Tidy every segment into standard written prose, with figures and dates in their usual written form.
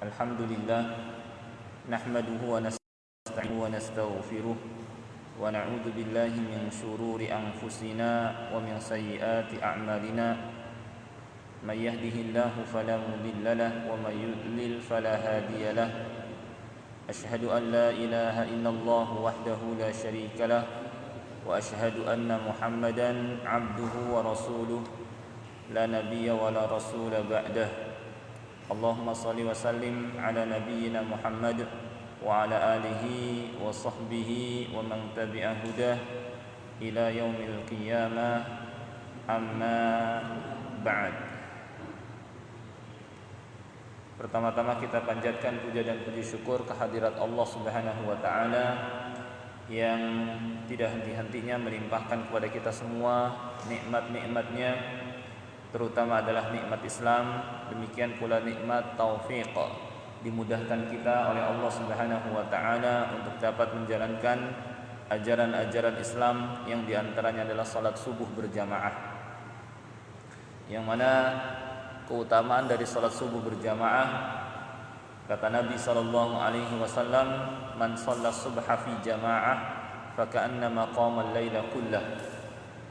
Alhamdulillah nahmaduhu wa nasta'inuhu wa nastaghfiruh wa na'udzu billahi min shururi anfusina wa min sayyiati a'malina may yahdihillahu fala mudilla lahu wa may yudlil fala hadiya lahu asyhadu an la ilaha illallah wahdahu la syarika lah wa asyhadu anna Muhammadan 'abduhu wa rasuluh la nabiyya wa la rasula ba'dah. Allahumma salli wa sallim ala nabiyyina Muhammad wa ala alihi wa sahbihi wa man tabi'a hudah ila yaumil qiyamah, amma ba'd. Pertama-tama kita panjatkan puja dan puji syukur kehadirat Allah Subhanahu wa taala yang tidak henti-hentinya melimpahkan kepada kita semua nikmat-nikmatnya, terutama adalah nikmat Islam, demikian pula nikmat taufik, dimudahkan kita oleh Allah Subhanahu wa taala untuk dapat menjalankan ajaran-ajaran Islam yang diantaranya adalah salat subuh berjamaah, yang mana keutamaan dari salat subuh berjamaah, kata Nabi sallallahu alaihi wasallam, man shalla subha fi jamaah faka'annama qama al-laila kullah,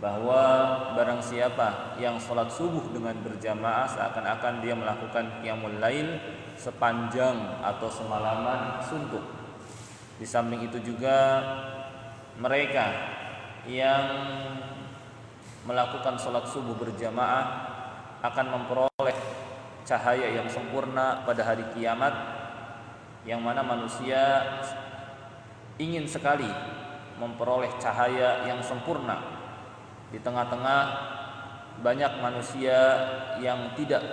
bahwa barang siapa yang sholat subuh dengan berjamaah seakan-akan dia melakukan qiyamul lail sepanjang atau semalaman suntuk. Di samping itu juga mereka yang melakukan sholat subuh berjamaah akan memperoleh cahaya yang sempurna pada hari kiamat, yang mana manusia ingin sekali memperoleh cahaya yang sempurna. Di tengah-tengah banyak manusia yang tidak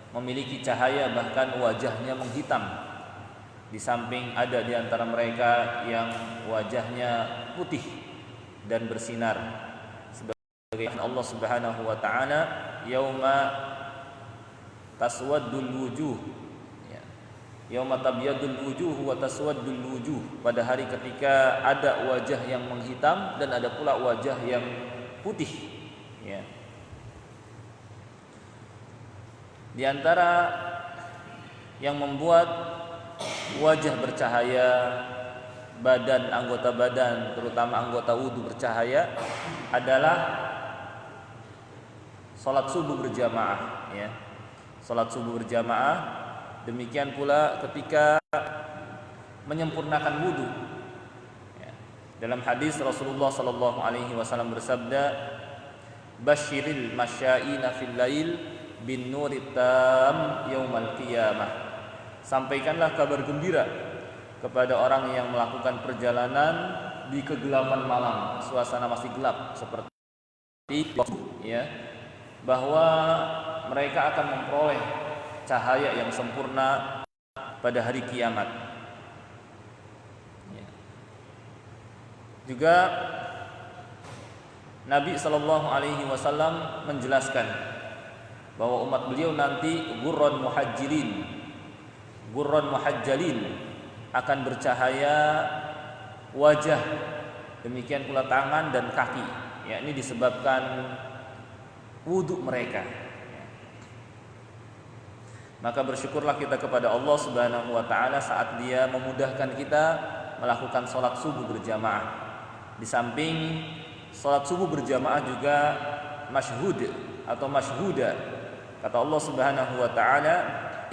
memiliki cahaya, bahkan wajahnya menghitam. Di samping ada di antara mereka yang wajahnya putih dan bersinar. Sebagai Allah Subhanahu wa taala, yauma taswaddul wujuh, yauma tabyadul wujuh wa taswaddul wujuh, pada hari ketika ada wajah yang menghitam dan ada pula wajah yang putih, ya. Di antara yang membuat wajah bercahaya, anggota badan, terutama anggota wudu bercahaya, adalah salat subuh berjamaah, ya. Salat subuh berjamaah, demikian pula ketika menyempurnakan wudu. Dalam hadis Rasulullah sallallahu alaihi wasallam bersabda, "Basyiril masyaina fil lail bin nurit tam yaumal qiyamah." Sampaikanlah kabar gembira kepada orang yang melakukan perjalanan di kegelapan malam, suasana masih gelap seperti ya, bahwa mereka akan memperoleh cahaya yang sempurna pada hari kiamat. Juga Nabi sallallahu alaihi wasallam menjelaskan bahwa umat beliau nanti gurran muhajjalin akan bercahaya wajah, demikian pula tangan dan kaki, yakni disebabkan wudu mereka. Maka bersyukurlah kita kepada Allah Subhanahu wa taala saat Dia memudahkan kita melakukan salat subuh berjamaah. Di samping salat subuh berjamaah juga masyhud atau masyhuda. Kata Allah Subhanahu wa taala,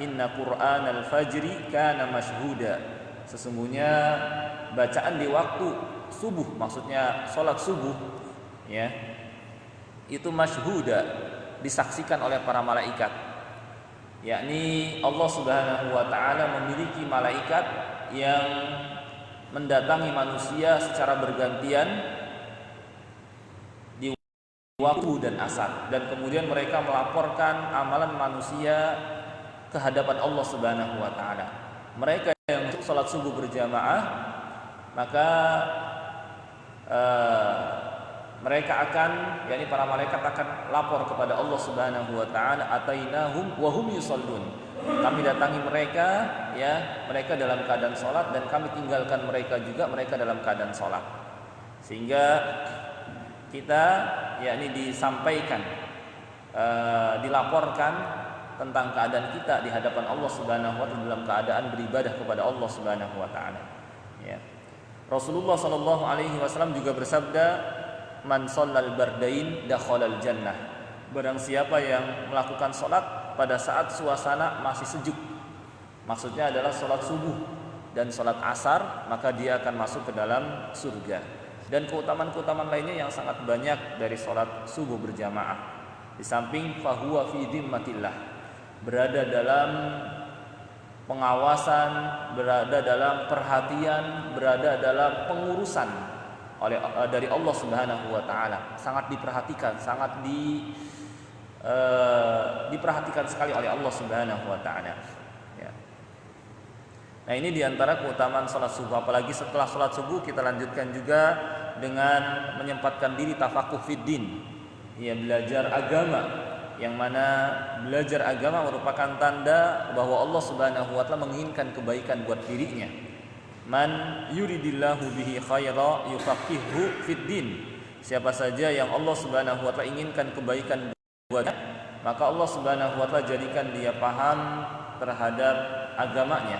"Inna Qur'anal fajri kana masyhuda." Sesungguhnya bacaan di waktu subuh, maksudnya salat subuh, ya, itu masyhuda, disaksikan oleh para malaikat. Yakni Allah Subhanahu wa taala memiliki malaikat yang mendatangi manusia secara bergantian di waktu dan asar, dan kemudian mereka melaporkan amalan manusia ke hadapan Allah Subhanahu wa taala. Mereka yang salat subuh berjamaah, maka mereka akan, yakni para malaikat akan lapor kepada Allah Subhanahu wa taala, atainahum wa hum yusallun. Kami datangi mereka, ya, mereka dalam keadaan salat, dan kami tinggalkan mereka juga, mereka dalam keadaan salat. Sehingga kita, yakni disampaikan, dilaporkan tentang keadaan kita di hadapan Allah Subhanahu wa taala dalam keadaan beribadah kepada Allah Subhanahu wa taala. Ya. Rasulullah sallallahu alaihi wasallam juga bersabda, "Man shallal bardain dakhalal jannah." Barang siapa yang melakukan salat pada saat suasana masih sejuk, maksudnya adalah salat subuh dan salat asar, maka dia akan masuk ke dalam surga. Dan keutamaan-keutamaan lainnya yang sangat banyak dari salat subuh berjamaah. Di samping fahuwa fi dhimmatillah, berada dalam pengawasan, berada dalam perhatian, berada dalam pengurusan dari Allah Subhanahu wa taala. Sangat diperhatikan, sangat diperhatikan sekali oleh Allah Subhanahu wa taala. Ya. Nah, ini diantara keutamaan salat subuh. Apalagi setelah salat subuh kita lanjutkan juga dengan menyempatkan diri tafakuh fiddin. Ya, belajar agama, yang mana belajar agama merupakan tanda bahwa Allah Subhanahu wa taala menginginkan kebaikan buat dirinya. Man yuridillahu bihi khaira yufaqihu fiddin. Siapa saja yang Allah Subhanahu wa taala inginkan kebaikan buatnya, maka Allah Subhanahu wa taala jadikan dia paham terhadap agamanya.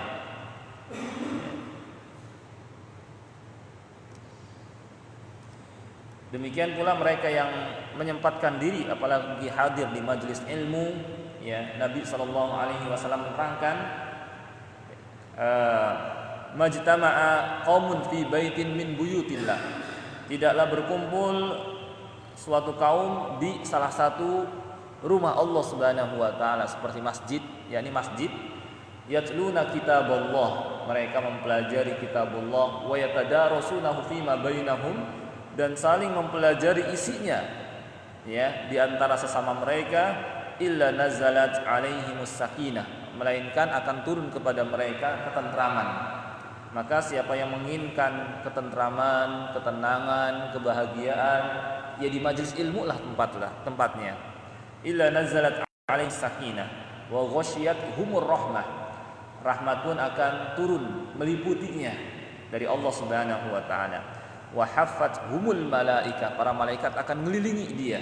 Demikian pula mereka yang menyempatkan diri apalagi hadir di majelis ilmu, ya, Nabi sallallahu alaihi wasallam menerangkan, majtama'a qaumun fi baitin min buyutillah. Tidaklah berkumpul suatu kaum di salah satu rumah Allah Subhanahu wa taala seperti masjid, yakni masjid, yatluna kitaballah, mereka mempelajari kitabullah, wa yatadarasunahu fima bainahum, dan saling mempelajari isinya, ya, di antara sesama mereka, illa nazalat alaihimus sakinah, melainkan akan turun kepada mereka ketentraman. Maka siapa yang menginginkan ketentraman, ketenangan, kebahagiaan, ya di majelis ilmu lah tempatnya. Illa nazalat alaihimus sakinah wa ghasyiyat humur rahmah, rahmat pun akan turun meliputinya dari Allah Subhanahu wa taala. Wa haffat humul malaika, para malaikat akan mengelilingi dia,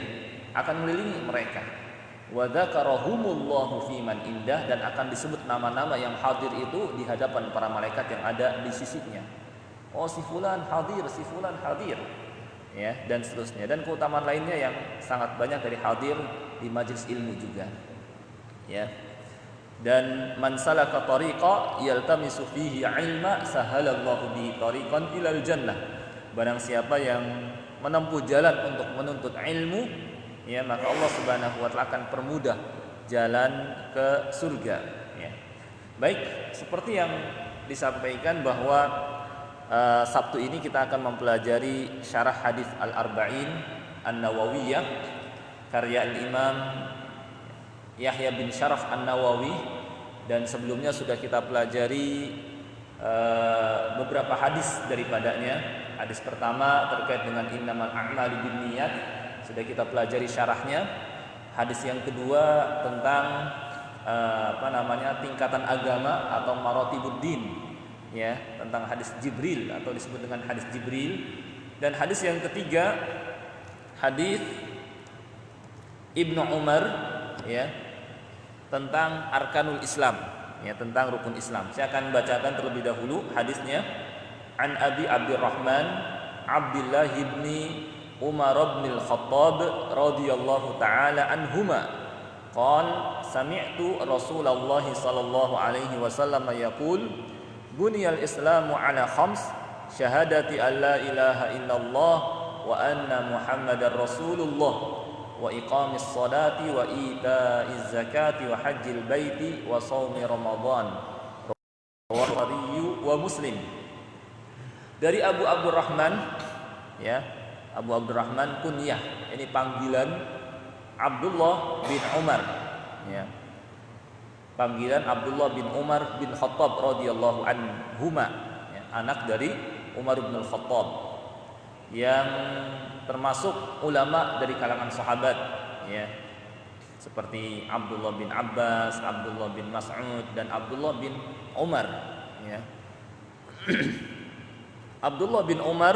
akan mengelilingi mereka. Wa dzakarahumullahu fiman indah, dan akan disebut nama-nama yang hadir itu di hadapan para malaikat yang ada di sisinya. Oh, si fulan hadir, si fulan hadir, ya, dan seterusnya. Dan keutamaan lainnya yang sangat banyak dari hadir di majelis ilmu juga, ya. Dan man salaka tariqa yaltamisu fihi ilma sahalallahu bihi tariqan ilal jannah. Barang siapa yang menempuh jalan untuk menuntut ilmu, ya, maka Allah Subhanahu wa taala akan permudah jalan ke surga, ya. Baik, seperti yang disampaikan bahwa Sabtu ini kita akan mempelajari syarah hadis Al-Arba'in An-Nawawiyah karya Al-Imam Yahya bin Syaraf An-Nawawi, dan sebelumnya sudah kita pelajari beberapa hadis daripadanya. Hadis pertama terkait dengan innamal a'malu binniyat, sudah kita pelajari syarahnya. Hadis yang kedua tentang tingkatan agama atau maratibuddin, ya, tentang hadis Jibril atau disebut dengan hadis Jibril. Dan hadis yang ketiga hadis Ibnu Umar, ya, tentang arkanul Islam, ya, tentang rukun Islam. Saya akan bacakan terlebih dahulu hadisnya. An Abi Abdurrahman Abdullah ibni Umar bin Al-Khattab radhiyallahu taala anhuma qala sami'tu Rasulullah sallallahu alaihi wasallam yaqul buniyal islamu ala khams syahadati an la ilaha illallah wa anna muhammadar rasulullah wa iqamis salati wa itaiz zakati wa hajjil baiti wa shaumi ramadan rawahu wa Muslim. Dari Abu Abdurrahman, ya, Abu Abdurrahman kunyah, ini panggilan Abdullah bin Umar, ya, panggilan Abdullah bin Umar bin Khattab radhiyallahu anhuma, ya, anak dari Umar bin Khattab, yang termasuk ulama dari kalangan sahabat, ya, seperti Abdullah bin Abbas, Abdullah bin Mas'ud, dan Abdullah bin Umar, ya. Abdullah bin Umar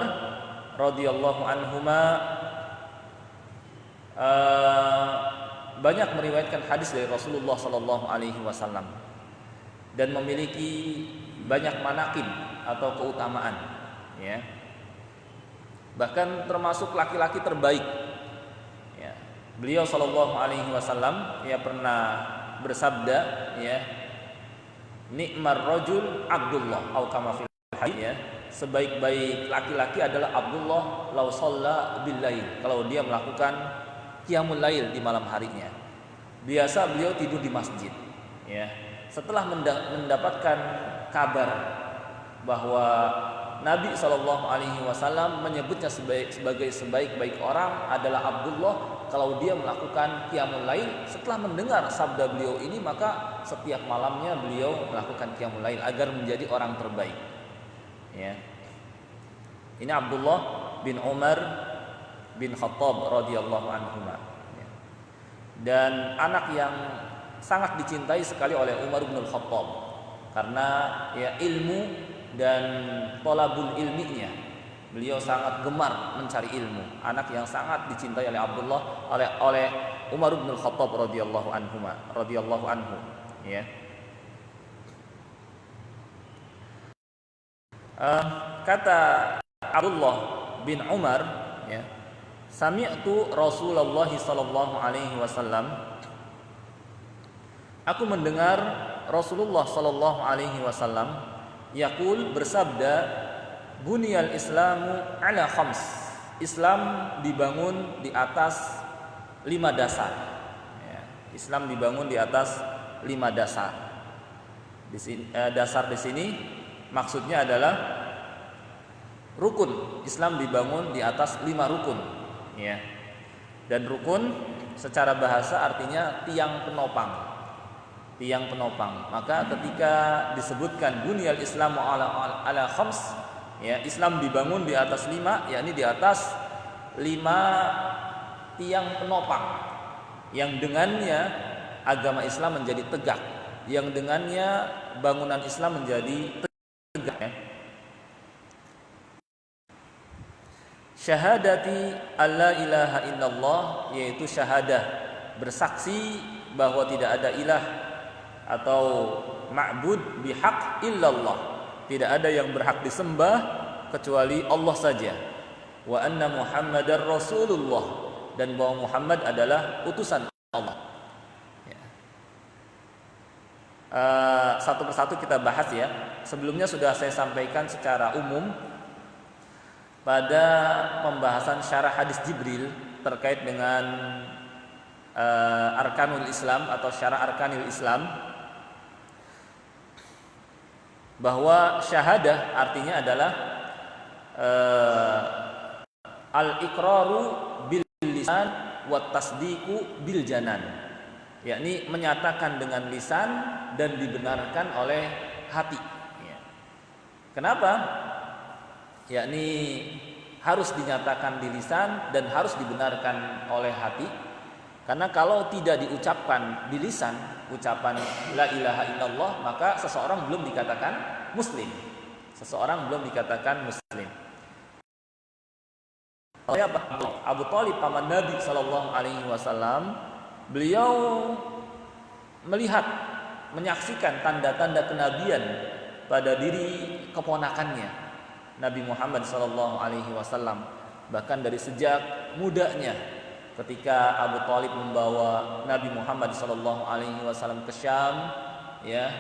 radhiyallahu anhuma banyak meriwayatkan hadis dari Rasulullah sallallahu alaihi wasallam dan memiliki banyak manaqib atau keutamaan, ya. Bahkan termasuk laki-laki terbaik. Ya. Beliau sallallahu alaihi wasallam pernah bersabda, ya, nikmar rajul Abdullah atau kama fil hadits, ya. Sebaik-baik laki-laki adalah Abdullah law shalla bil lail, kalau dia melakukan qiyamul lail di malam harinya. Biasa beliau tidur di masjid, ya. Setelah mendapatkan kabar bahwa Nabi SAW menyebutnya sebagai sebaik-baik orang adalah Abdullah kalau dia melakukan qiyamul lail, setelah mendengar sabda beliau ini maka setiap malamnya beliau melakukan qiyamul lail agar menjadi orang terbaik, ya. Ini Abdullah bin Umar bin Khattab radhiyallahu anhu, ya. Dan anak yang sangat dicintai sekali oleh Umar bin Khattab karena ya ilmu dan thalabul ilminya. Beliau sangat gemar mencari ilmu. Anak yang sangat dicintai oleh oleh Umar bin Khattab radhiyallahu anhu, ya. Kata Abdullah bin Umar, ya, sami'tu Rasulullah sallallahu alaihi wasallam, aku mendengar Rasulullah sallallahu alaihi wasallam yaqul, bersabda, buniyal islamu ala khams, Islam dibangun di atas 5 dasar, ya. Islam dibangun di atas 5 dasar. Dasar di sini maksudnya adalah rukun. Islam dibangun di atas 5 rukun, ya. Dan rukun secara bahasa artinya tiang penopang. Tiang penopang. Maka ketika disebutkan bunyal Islamu ala khams, ya, Islam dibangun di atas 5, yakni di atas 5 tiang penopang yang dengannya agama Islam menjadi tegak, yang dengannya bangunan Islam menjadi tegak, ya. Syahadati alla ilaha illallah, yaitu syahadah, bersaksi bahwa tidak ada ilah atau ma'bud bihaq illallah, tidak ada yang berhak disembah kecuali Allah saja. Wa anna Muhammadar Rasulullah, dan bahwa Muhammad adalah utusan Allah, ya. Satu persatu kita bahas, ya. Sebelumnya sudah saya sampaikan secara umum pada pembahasan syarah hadis Jibril terkait dengan arkanul Islam atau syarah arkanil Islam, bahwa syahadah artinya adalah al-iqraru bil lisan wa tasdiqu bil janan, yakni menyatakan dengan lisan dan dibenarkan oleh hati, ya. Kenapa? Yakni harus dinyatakan di lisan dan harus dibenarkan oleh hati, karena kalau tidak diucapkan di lisan ucapan la ilaha illallah, maka seseorang belum dikatakan muslim. Seseorang belum dikatakan muslim. Abu Thalib paman Nabi sallallahu alaihi wasallam, beliau melihat, menyaksikan tanda-tanda kenabian pada diri keponakannya Nabi Muhammad sallallahu alaihi wasallam. Bahkan dari sejak mudanya, ketika Abu Thalib membawa Nabi Muhammad sallallahu alaihi wasallam ke Syam, ya,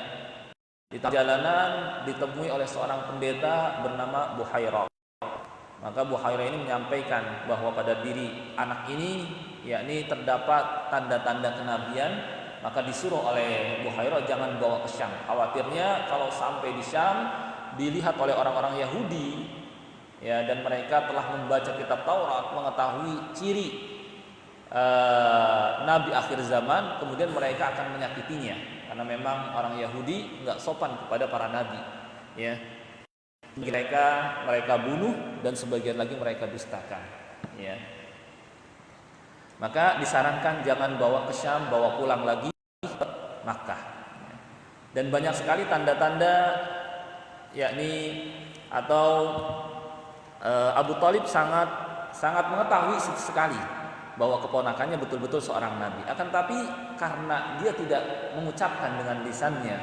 di perjalanan ditemui oleh seorang pendeta bernama Buhairah. Maka Buhairah ini menyampaikan bahwa pada diri anak ini, yakni terdapat tanda-tanda kenabian. Maka disuruh oleh Buhairah jangan bawa ke Syam. Khawatirnya kalau sampai di Syam dilihat oleh orang-orang Yahudi, ya, dan mereka telah membaca kitab Taurat, mengetahui ciri Nabi akhir zaman, kemudian mereka akan menyakitinya, karena memang orang Yahudi nggak sopan kepada para nabi, ya. Mereka bunuh dan sebagian lagi mereka dustakan, ya. Maka disarankan jangan bawa ke Syam, bawa pulang lagi ke Makkah, ya. Dan banyak sekali tanda-tanda, yakni atau Abu Thalib sangat mengetahui sekali bahwa keponakannya betul-betul seorang nabi. Akan tapi karena dia tidak mengucapkan dengan lisannya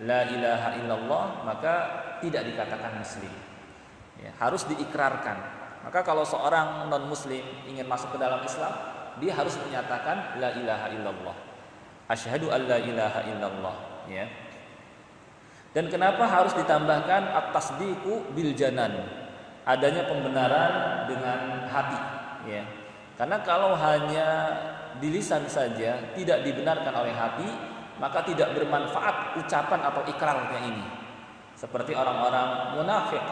la ilaha illallah, maka tidak dikatakan muslim. Ya, harus diikrarkan. Maka kalau seorang non muslim ingin masuk ke dalam Islam, dia harus menyatakan la ilaha illallah. Asyhadu an la ilaha illallah, ya. Dan kenapa harus ditambahkan at-tasdiqu bil janan? Adanya pembenaran dengan hati, ya. Karena kalau hanya di lisan saja tidak dibenarkan oleh hati, maka tidak bermanfaat ucapan atau ikrarnya ini. Seperti orang-orang munafik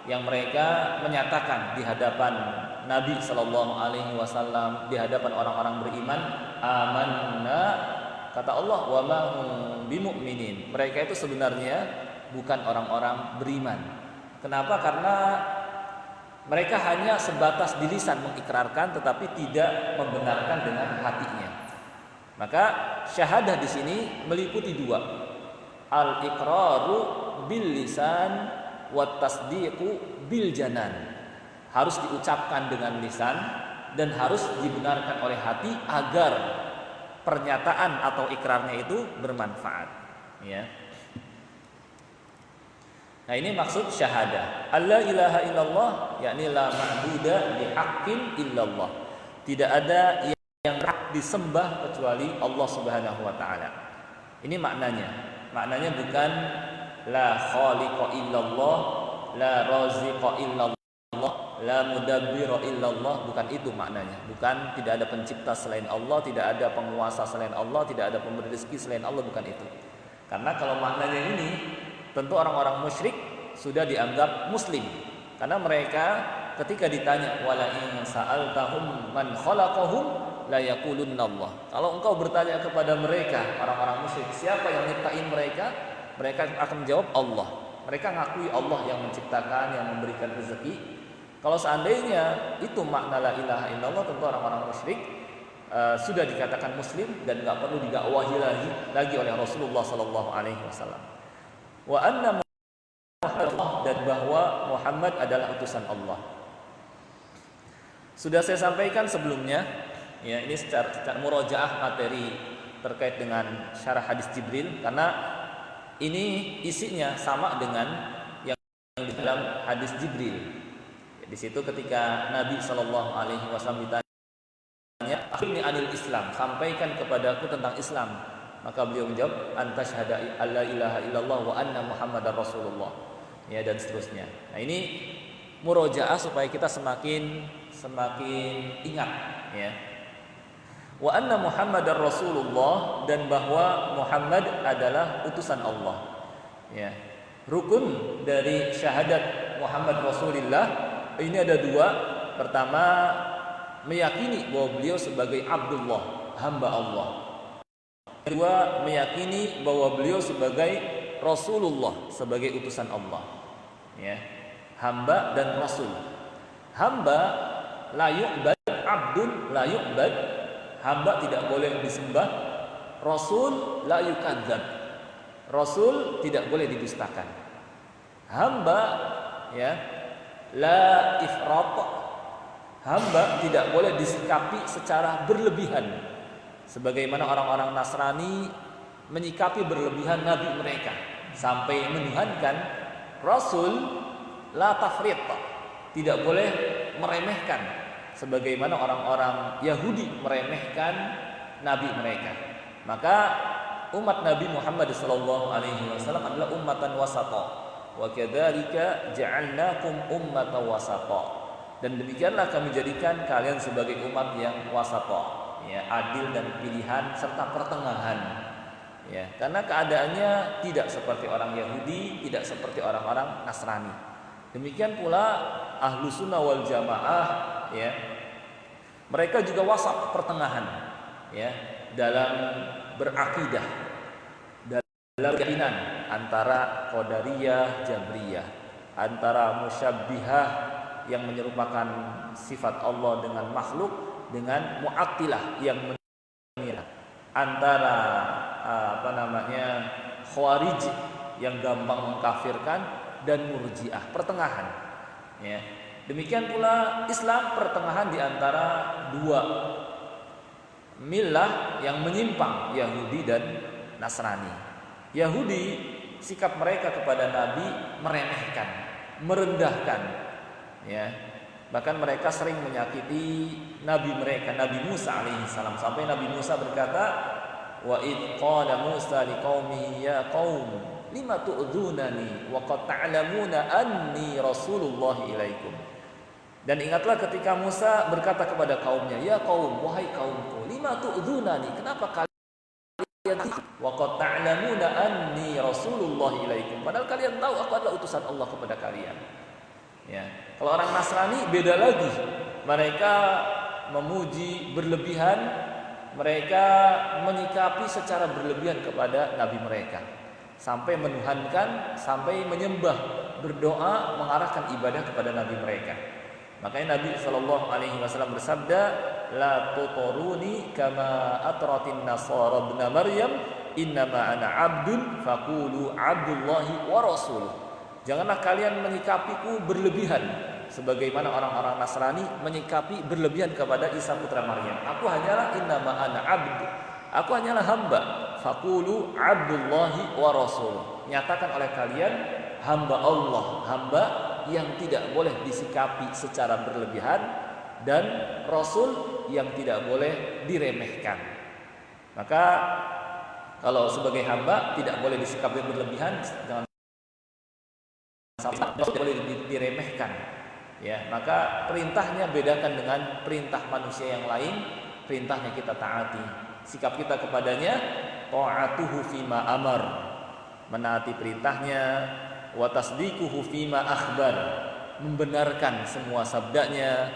yang mereka menyatakan di hadapan Nabi Shallallahu Alaihi Wasallam, di hadapan orang-orang beriman, amanna, kata Allah, wa ma hum bimu'minin. Mereka itu sebenarnya bukan orang-orang beriman. Kenapa? Karena mereka hanya sebatas di lisan mengikrarkan, tetapi tidak membenarkan dengan hatinya. Maka syahadah di sini meliputi dua, al-iqraru bil lisan wa tasdiqu bil janan. Harus diucapkan dengan lisan dan harus dibenarkan oleh hati agar pernyataan atau ikrarnya itu bermanfaat, ya. Nah, ini maksud syahadah. Allah ilaha illallah, yakni la ma'buda bihaqqin illallah. Tidak ada yang berhak disembah kecuali Allah Subhanahu wa taala. Ini maknanya. Maknanya bukan la khaliqa illallah, la raziqa illallah, la mudabbira illallah, bukan itu maknanya. Bukan tidak ada pencipta selain Allah, tidak ada penguasa selain Allah, tidak ada pemberi rezeki selain Allah, bukan itu. Karena kalau maknanya ini, tentu orang-orang musyrik sudah dianggap muslim, karena mereka ketika ditanya wala in sa'altahum man khalaqahum la yaqulunna Allah. Kalau engkau bertanya kepada mereka, orang-orang musyrik, siapa yang menciptain mereka, mereka akan menjawab Allah. Mereka ngakui Allah yang menciptakan, yang memberikan rezeki. Kalau seandainya itu makna la ilaha illallah, tentu orang-orang musyrik sudah dikatakan muslim dan nggak perlu didakwahi lagi oleh Rasulullah Sallallahu Alaihi Wasallam. Wa anna Muhammad, dan bahwa Muhammad adalah utusan Allah. Sudah saya sampaikan sebelumnya, ya, ini secara murojaah materi terkait dengan syarah hadis Jibril, karena ini isinya sama dengan yang di dalam hadis Jibril. Di situ ketika Nabi Shallallahu Alaihi Wasallam ditanya, "Akhirni anil Islam, sampaikan kepadaku tentang Islam." Maka beliau menjawab, "Anta syahada alla ilaha illallah wa anna Muhammadar Rasulullah." Ya, dan seterusnya. Nah, ini murojaah supaya kita semakin ingat, ya. Wa anna Muhammadar Rasulullah, dan bahwa Muhammad adalah utusan Allah. Ya. Rukun dari syahadat Muhammad Rasulullah ini ada dua. Pertama, meyakini bahwa beliau sebagai Abdullah, hamba Allah. Kedua, meyakini bahwa beliau sebagai Rasulullah, sebagai utusan Allah, ya, hamba dan Rasul. Hamba la yu'bad, abdun la yu'bad, hamba tidak boleh disembah. Rasul la yukadzab, Rasul tidak boleh didustakan. Hamba, ya, la ifrat, hamba tidak boleh disikapi secara berlebihan, sebagaimana orang-orang Nasrani menyikapi berlebihan nabi mereka sampai menuhankan. Rasul la tafrit, tidak boleh meremehkan, sebagaimana orang-orang Yahudi meremehkan nabi mereka. Maka umat Nabi Muhammad sallallahu alaihi wasallam adalah ummatan wasata, wa kadzalika ja'alnakum ummatan wasata, dan demikianlah kami jadikan kalian sebagai umat yang wasata, ya, adil dan pilihan serta pertengahan. Ya, karena keadaannya tidak seperti orang Yahudi, tidak seperti orang-orang Nasrani. Demikian pula ahlu sunnah wal jamaah, ya, mereka juga wasat, pertengahan, ya, dalam berakidah, dalam keyakinan antara qadariyah, jabriyah, antara musyabbihah yang menyerupakan sifat Allah dengan makhluk, dengan mu'attilah yang mengira, antara khawarij yang gampang mengkafirkan, dan murjiah, pertengahan, ya. Demikian pula Islam pertengahan di antara dua milah yang menyimpang, Yahudi dan Nasrani. Yahudi, sikap mereka kepada Nabi meremehkan, merendahkan, ya. Bahkan mereka sering menyakiti Nabi mereka, Nabi Musa alaihissalam, sampai Nabi Musa berkata, wa id qala Musa liqaumihi ya qaum lima tu'dzunani wa qad ta'lamuna anni rasulullah ilaikum. Dan ingatlah ketika Musa berkata kepada kaumnya, ya kaum, wahai kaumku, lima tu'dzunani, kenapa kalian wa qad ta'lamuna anni rasulullah ilaikum, padahal kalian tahu aku adalah utusan Allah kepada kalian. Ya, kalau orang Nasrani beda lagi. Mereka memuji berlebihan, mereka menyikapi secara berlebihan kepada nabi mereka, sampai menuhankan, sampai menyembah, berdoa, mengarahkan ibadah kepada nabi mereka. Makanya Nabi SAW bersabda, la tutoruni kama atratin nasara ibn Maryam, innama ana abdun faqulu abdullahi wa rasuluh. Janganlah kalian menyikapiku berlebihan sebagaimana orang-orang Nasrani menyikapi berlebihan kepada Isa putra Maryam. Aku hanyalah innama ana abd, aku hanyalah hamba. Faqulu abdullahi wa rasuluh. Nyatakan oleh kalian hamba Allah, hamba yang tidak boleh disikapi secara berlebihan, dan rasul yang tidak boleh diremehkan. Maka kalau sebagai hamba tidak boleh disikapi berlebihan, jangan sampai boleh diremehkan. Ya, maka perintahnya bedakan dengan perintah manusia yang lain. Perintahnya kita taati, sikap kita kepadanya ta'atuhu fima amar, menaati perintahnya, wa tasdiquhu fima akhbar, membenarkan semua sabdanya,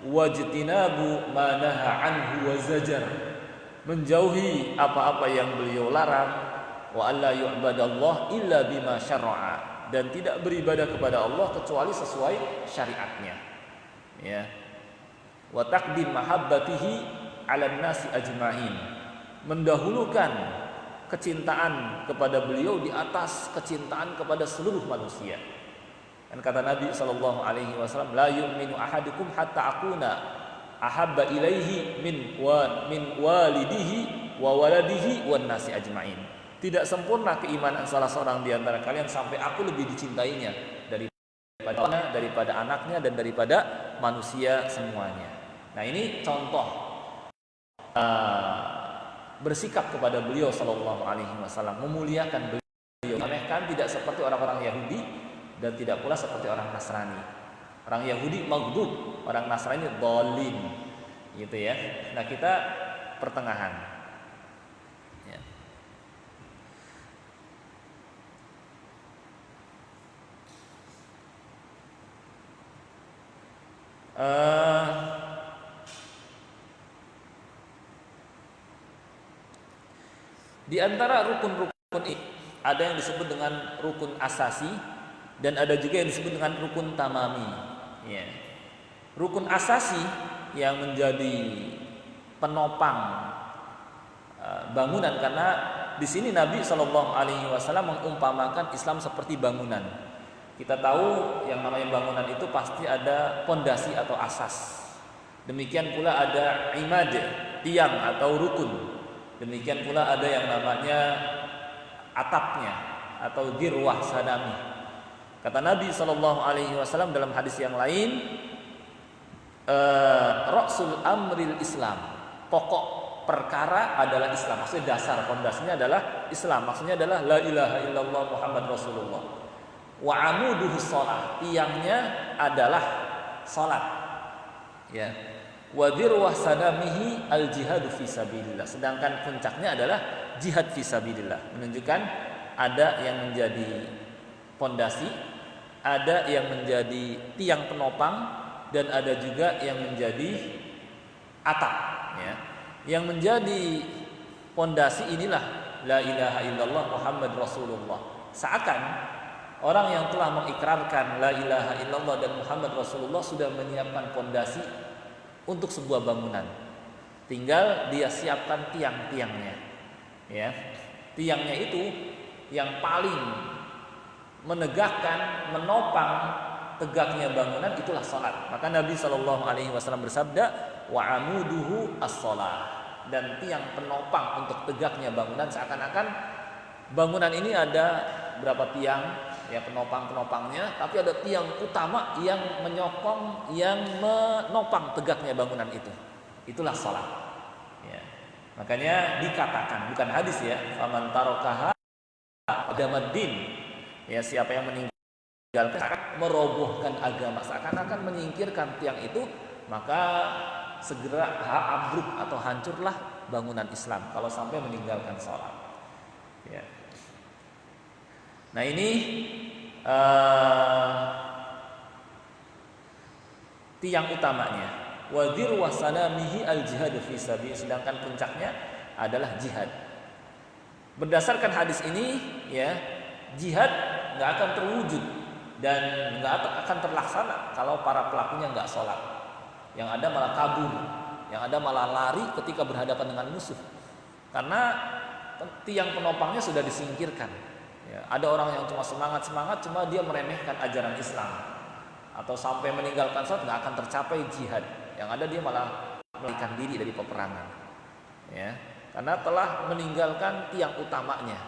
wajtinabu ma naha anhu wa zajar, menjauhi apa-apa yang beliau larang, wa alla yu'badallah illa bima syarra'a, dan tidak beribadah kepada Allah kecuali sesuai syariatnya. Ya. Wa taqdim mahabbatihi 'alan nasi ajma'in, mendahulukan kecintaan kepada beliau di atas kecintaan kepada seluruh manusia. Dan kata Nabi SAW, la yu'minu ahadukum hatta akuna ahabba ilaihi min walidihi wa waladihi wan nasi ajma'in. Tidak sempurna keimanan salah seorang di antara kalian sampai aku lebih dicintainya daripada anaknya dan daripada manusia semuanya. Nah, ini contoh bersikap kepada beliau sallallahu alaihi wasallam, memuliakan beliau, meremehkan, tidak seperti orang-orang Yahudi dan tidak pula seperti orang Nasrani. Orang Yahudi maghdub, orang Nasrani dhalin, gitu ya. Nah, kita pertengahan. Ya. Di antara rukun-rukun ini ada yang disebut dengan rukun asasi dan ada juga yang disebut dengan rukun tamami. Ya. Rukun asasi yang menjadi penopang bangunan, karena di sini Nabi SAW mengumpamakan Islam seperti bangunan. Kita tahu yang namanya bangunan itu pasti ada pondasi atau asas. Demikian pula ada imad, tiang atau rukun. Demikian pula ada yang namanya atapnya atau dirwah sadami. Kata Nabi SAW dalam hadis yang lain, Ra'sul amril Islam, pokok perkara adalah Islam. Maksudnya dasar, pondasinya adalah Islam. Maksudnya adalah la ilaha illallah Muhammad Rasulullah. Wa amuduhu shalah, tiangnya adalah salat. Ya. Wa dirwah sadamihi al jihadu fi sabilillah. Sedangkan puncaknya adalah jihad fi sabilillah. Menunjukkan ada yang menjadi pondasi, ada yang menjadi tiang penopang, dan ada juga yang menjadi atap, ya. Yang menjadi pondasi inilah la ilaha illallah Muhammad Rasulullah. Seakan orang yang telah mengikrarkan la ilaha illallah dan Muhammad Rasulullah sudah menyiapkan pondasi untuk sebuah bangunan. Tinggal dia siapkan tiang-tiangnya. Ya. Tiangnya itu yang paling menegakkan, menopang tegaknya bangunan itulah salat. Maka Nabi SAW bersabda, wa amuduhu as-salat. dan tiang penopang untuk tegaknya bangunan, seakan-akan bangunan ini ada berapa tiang ya penopang-penopangnya, tapi ada tiang utama yang menyokong, yang menopang tegaknya bangunan itu. Itulah salat. Ya. Makanya dikatakan, bukan hadis ya, faman tarakaha agamaddin. Ya, siapa yang meninggalkan merobohkan agama, seakan-akan menyingkirkan tiang itu, maka segera ambruk atau hancurlah bangunan Islam kalau sampai meninggalkan sholat. Ya. Nah ini tiang utamanya. Wadir wasanamihi al jihad fi sabi, sedangkan puncaknya adalah jihad. Berdasarkan hadis ini, ya, jihad nggak akan terwujud dan nggak akan terlaksana kalau para pelakunya nggak sholat. Yang ada malah kabur, yang ada malah lari ketika berhadapan dengan musuh, karena tiang penopangnya sudah disingkirkan. Ya, ada orang yang cuma semangat, cuma dia meremehkan ajaran Islam, atau sampai meninggalkan sholat, nggak akan tercapai jihad. Yang ada dia malah melarikan diri dari peperangan, ya, karena telah meninggalkan tiang utamanya.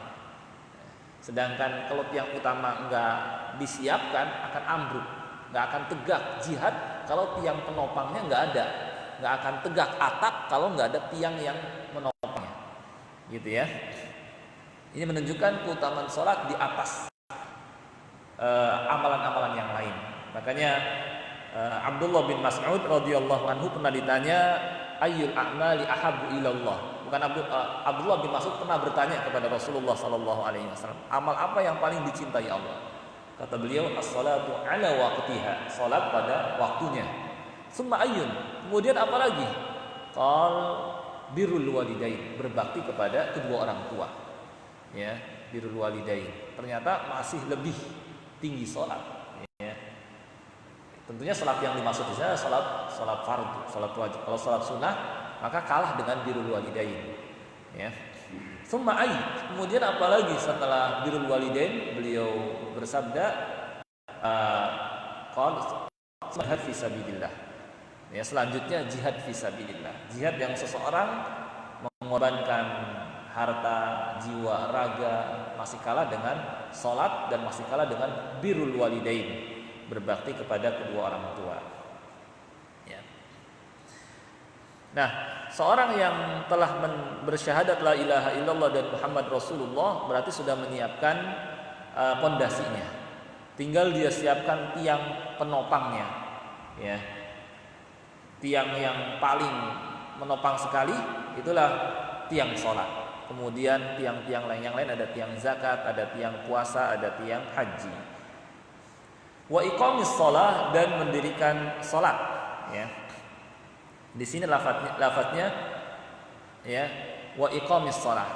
Sedangkan kalau tiang utama nggak disiapkan akan ambruk, nggak akan tegak jihad kalau tiang penopangnya nggak ada, nggak akan tegak atap kalau nggak ada tiang yang menopangnya, gitu ya. Ini menunjukkan keutamaan sholat di atas amalan-amalan yang lain. Makanya Abdullah bin Mas'ud radhiyallahu anhu pernah ditanya, ayyul a'mali ahabbu ilallah. Bukan Abdullah bin Mas'ud pernah bertanya kepada Rasulullah sallallahu alaihi wasallam, amal apa yang paling dicintai Allah? Kata beliau, as-salatu ala waqtiha, salat pada waktunya. Summa ayyun, kemudian apa lagi? Qal birrul walidain, berbakti kepada kedua orang tua. Ya, birrul walidain. Ternyata masih lebih tinggi salat, ya. Tentunya salat yang dimaksud di sana salat fardu, salat wajib. Kalau salat sunnah maka kalah dengan birrul walidain, ya. Summa ay, kemudian apalagi setelah birrul walidain? Beliau bersabda, jihad fisabilillah. Ya, selanjutnya jihad fisabilillah. Jihad yang seseorang mengorbankan harta, jiwa, raga, masih kalah dengan salat dan masih kalah dengan birrul walidain, berbakti kepada kedua orang tua. Ya. Nah, seorang yang telah bersyahadat la ilaha illallah dan Muhammad Rasulullah berarti sudah menyiapkan pondasinya. Tinggal dia siapkan tiang penopangnya, ya. Tiang yang paling menopang sekali itulah tiang sholat. Kemudian tiang-tiang lain yang lain, ada tiang zakat, ada tiang puasa, ada tiang haji. Wa iqamis shalah, dan mendirikan sholat, ya. Di sini lafadznya ya, wa iqamis shalah,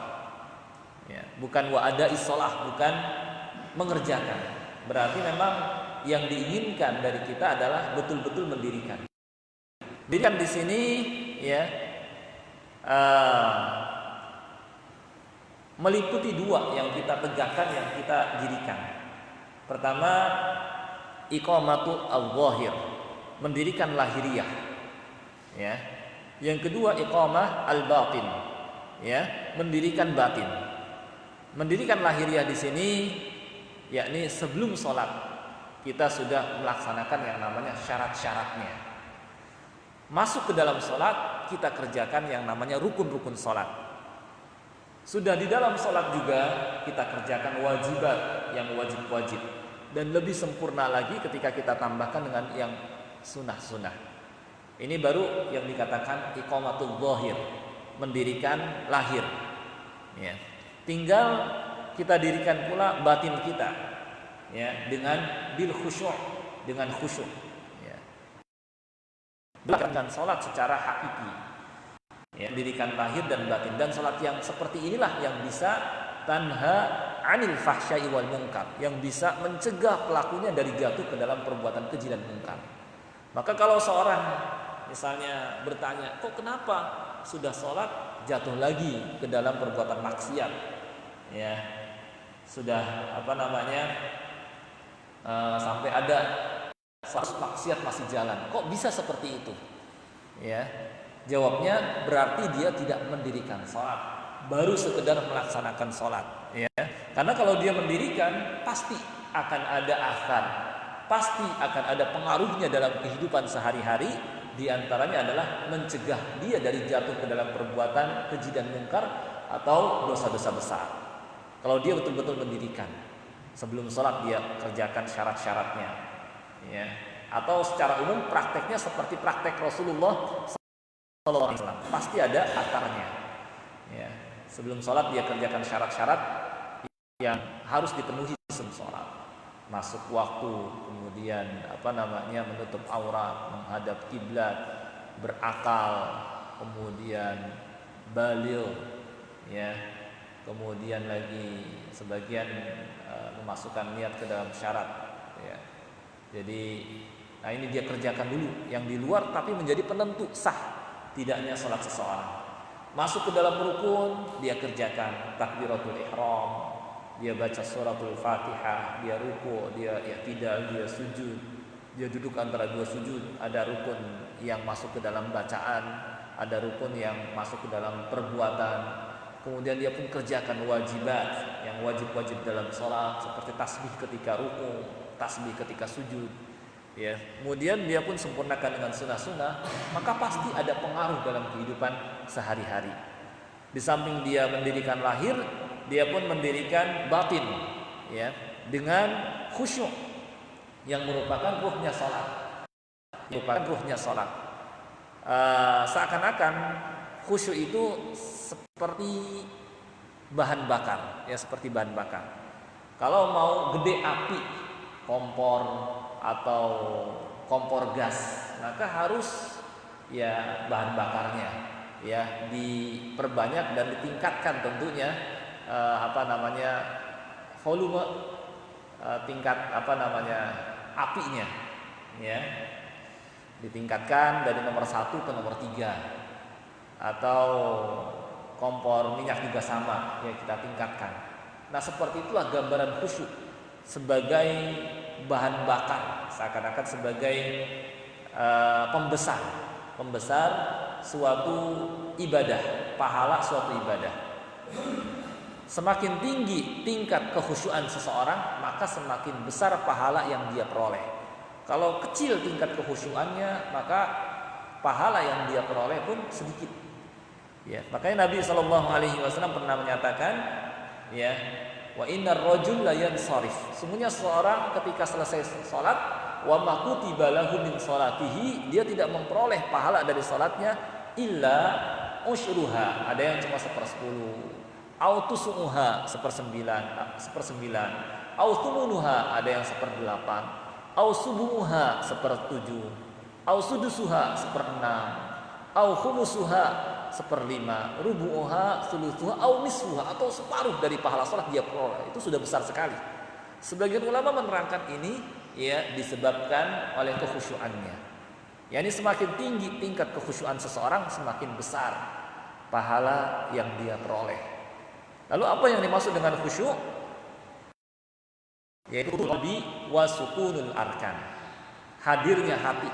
ya, bukan wa ada'is shalah, bukan mengerjakan. Berarti memang yang diinginkan dari kita adalah betul-betul mendirikan. Dirikan di sini, ya, meliputi dua yang kita tegakkan, yang kita dirikan. Pertama, iqamatu al-zahir, mendirikan lahiriah, ya. Yang kedua, iqamah al-batin, ya, mendirikan batin. Mendirikan lahiriah di sini yakni sebelum sholat kita sudah melaksanakan yang namanya syarat-syaratnya. Masuk ke dalam sholat kita kerjakan yang namanya rukun-rukun sholat. Sudah di dalam sholat juga kita kerjakan wajibat, yang wajib-wajib. Dan lebih sempurna lagi ketika kita tambahkan dengan yang sunnah-sunnah. Ini baru yang dikatakan iqamatul zahir, mendirikan lahir, ya. Tinggal kita dirikan pula batin kita, ya, dengan bil khusyuk, dengan khusyuk, ya. Melakukan sholat secara hakiki, ya, dirikan lahir dan batin. Dan sholat yang seperti inilah yang bisa tanha anil fahsya'i wal munkar, yang bisa mencegah pelakunya dari jatuh ke dalam perbuatan keji dan munkar. Maka kalau seorang misalnya bertanya, kok kenapa sudah sholat jatuh lagi ke dalam perbuatan maksiat, ya, sudah sampai ada maksiat masih jalan, kok bisa seperti itu, ya. Jawabnya berarti dia tidak mendirikan sholat, baru sekedar melaksanakan sholat. Ya, karena kalau dia mendirikan pasti akan ada athar, pasti akan ada pengaruhnya dalam kehidupan sehari-hari. Di antaranya adalah mencegah dia dari jatuh ke dalam perbuatan keji dan mungkar atau dosa-dosa besar. Kalau dia betul-betul mendirikan, sebelum sholat dia kerjakan syarat-syaratnya, ya. Atau secara umum prakteknya seperti praktek Rasulullah Sallallahu Alaihi Wasallam, pasti ada akarnya. Ya. Sebelum sholat dia kerjakan syarat-syarat yang harus dipenuhi sebelum sholat. Masuk waktu, kemudian menutup aurat, menghadap kiblat, berakal, kemudian baligh, ya. Kemudian lagi sebagian memasukkan niat ke dalam syarat, ya. Jadi, nah ini dia kerjakan dulu yang di luar, tapi menjadi penentu sah tidaknya sholat seseorang. Masuk ke dalam rukun, dia kerjakan takbiratul ihram, dia baca suratul Fatihah, dia ruku, dia i'tidal, dia sujud, dia duduk antara dua sujud. Ada rukun yang masuk ke dalam bacaan, ada rukun yang masuk ke dalam perbuatan. Kemudian dia pun kerjakan wajibat yang wajib-wajib dalam sholat, seperti tasbih ketika ruku, tasbih ketika sujud, ya. Kemudian dia pun sempurnakan dengan sunnah-sunnah, maka pasti ada pengaruh dalam kehidupan sehari-hari. Di samping dia mendirikan lahir, dia pun mendirikan batin, ya, dengan khusyuk yang merupakan ruhnya sholat. Seakan-akan khusyuk itu seperti bahan bakar, ya, seperti bahan bakar. Kalau mau gede api kompor atau kompor gas, maka harus ya bahan bakarnya ya diperbanyak dan ditingkatkan tentunya volume tingkat apinya, ya, ditingkatkan dari nomor 1 ke nomor 3. Atau kompor minyak juga sama, ya, kita tingkatkan. Nah, seperti itulah gambaran khusyuk sebagai bahan bakar, seakan-akan sebagai pembesar suatu ibadah, pahala suatu ibadah. Semakin tinggi tingkat kekhusyuan seseorang, maka semakin besar pahala yang dia peroleh. Kalau kecil tingkat kekhusyuannya, maka pahala yang dia peroleh pun sedikit. Ya, makanya Nabi SAW pernah menyatakan, ya, wa innar rajul la yansarif. Sesungguhnya seorang ketika selesai salat, wa ma kutiba lahu min salatihi, dia tidak memperoleh pahala dari salatnya illa usyruha, ada yang cuma 1/10, au tusuha 1/9, au thumunuha, ada yang 1/8, au subuha 1/7, au sudusuha 1/6, au khumusuha 1/5, rubu'uha thuluthuha, au nisfuha, atau separuh dari pahala salat dia peroleh. Itu sudah besar sekali. Sebagian ulama menerangkan ini, ya, disebabkan oleh kekhusyuannya. Yani semakin tinggi tingkat kekhusyuan seseorang, semakin besar pahala yang dia peroleh. Lalu apa yang dimaksud dengan khusyuk? Yaitu qalbi wa sukunul arkan. Hadirnya hati.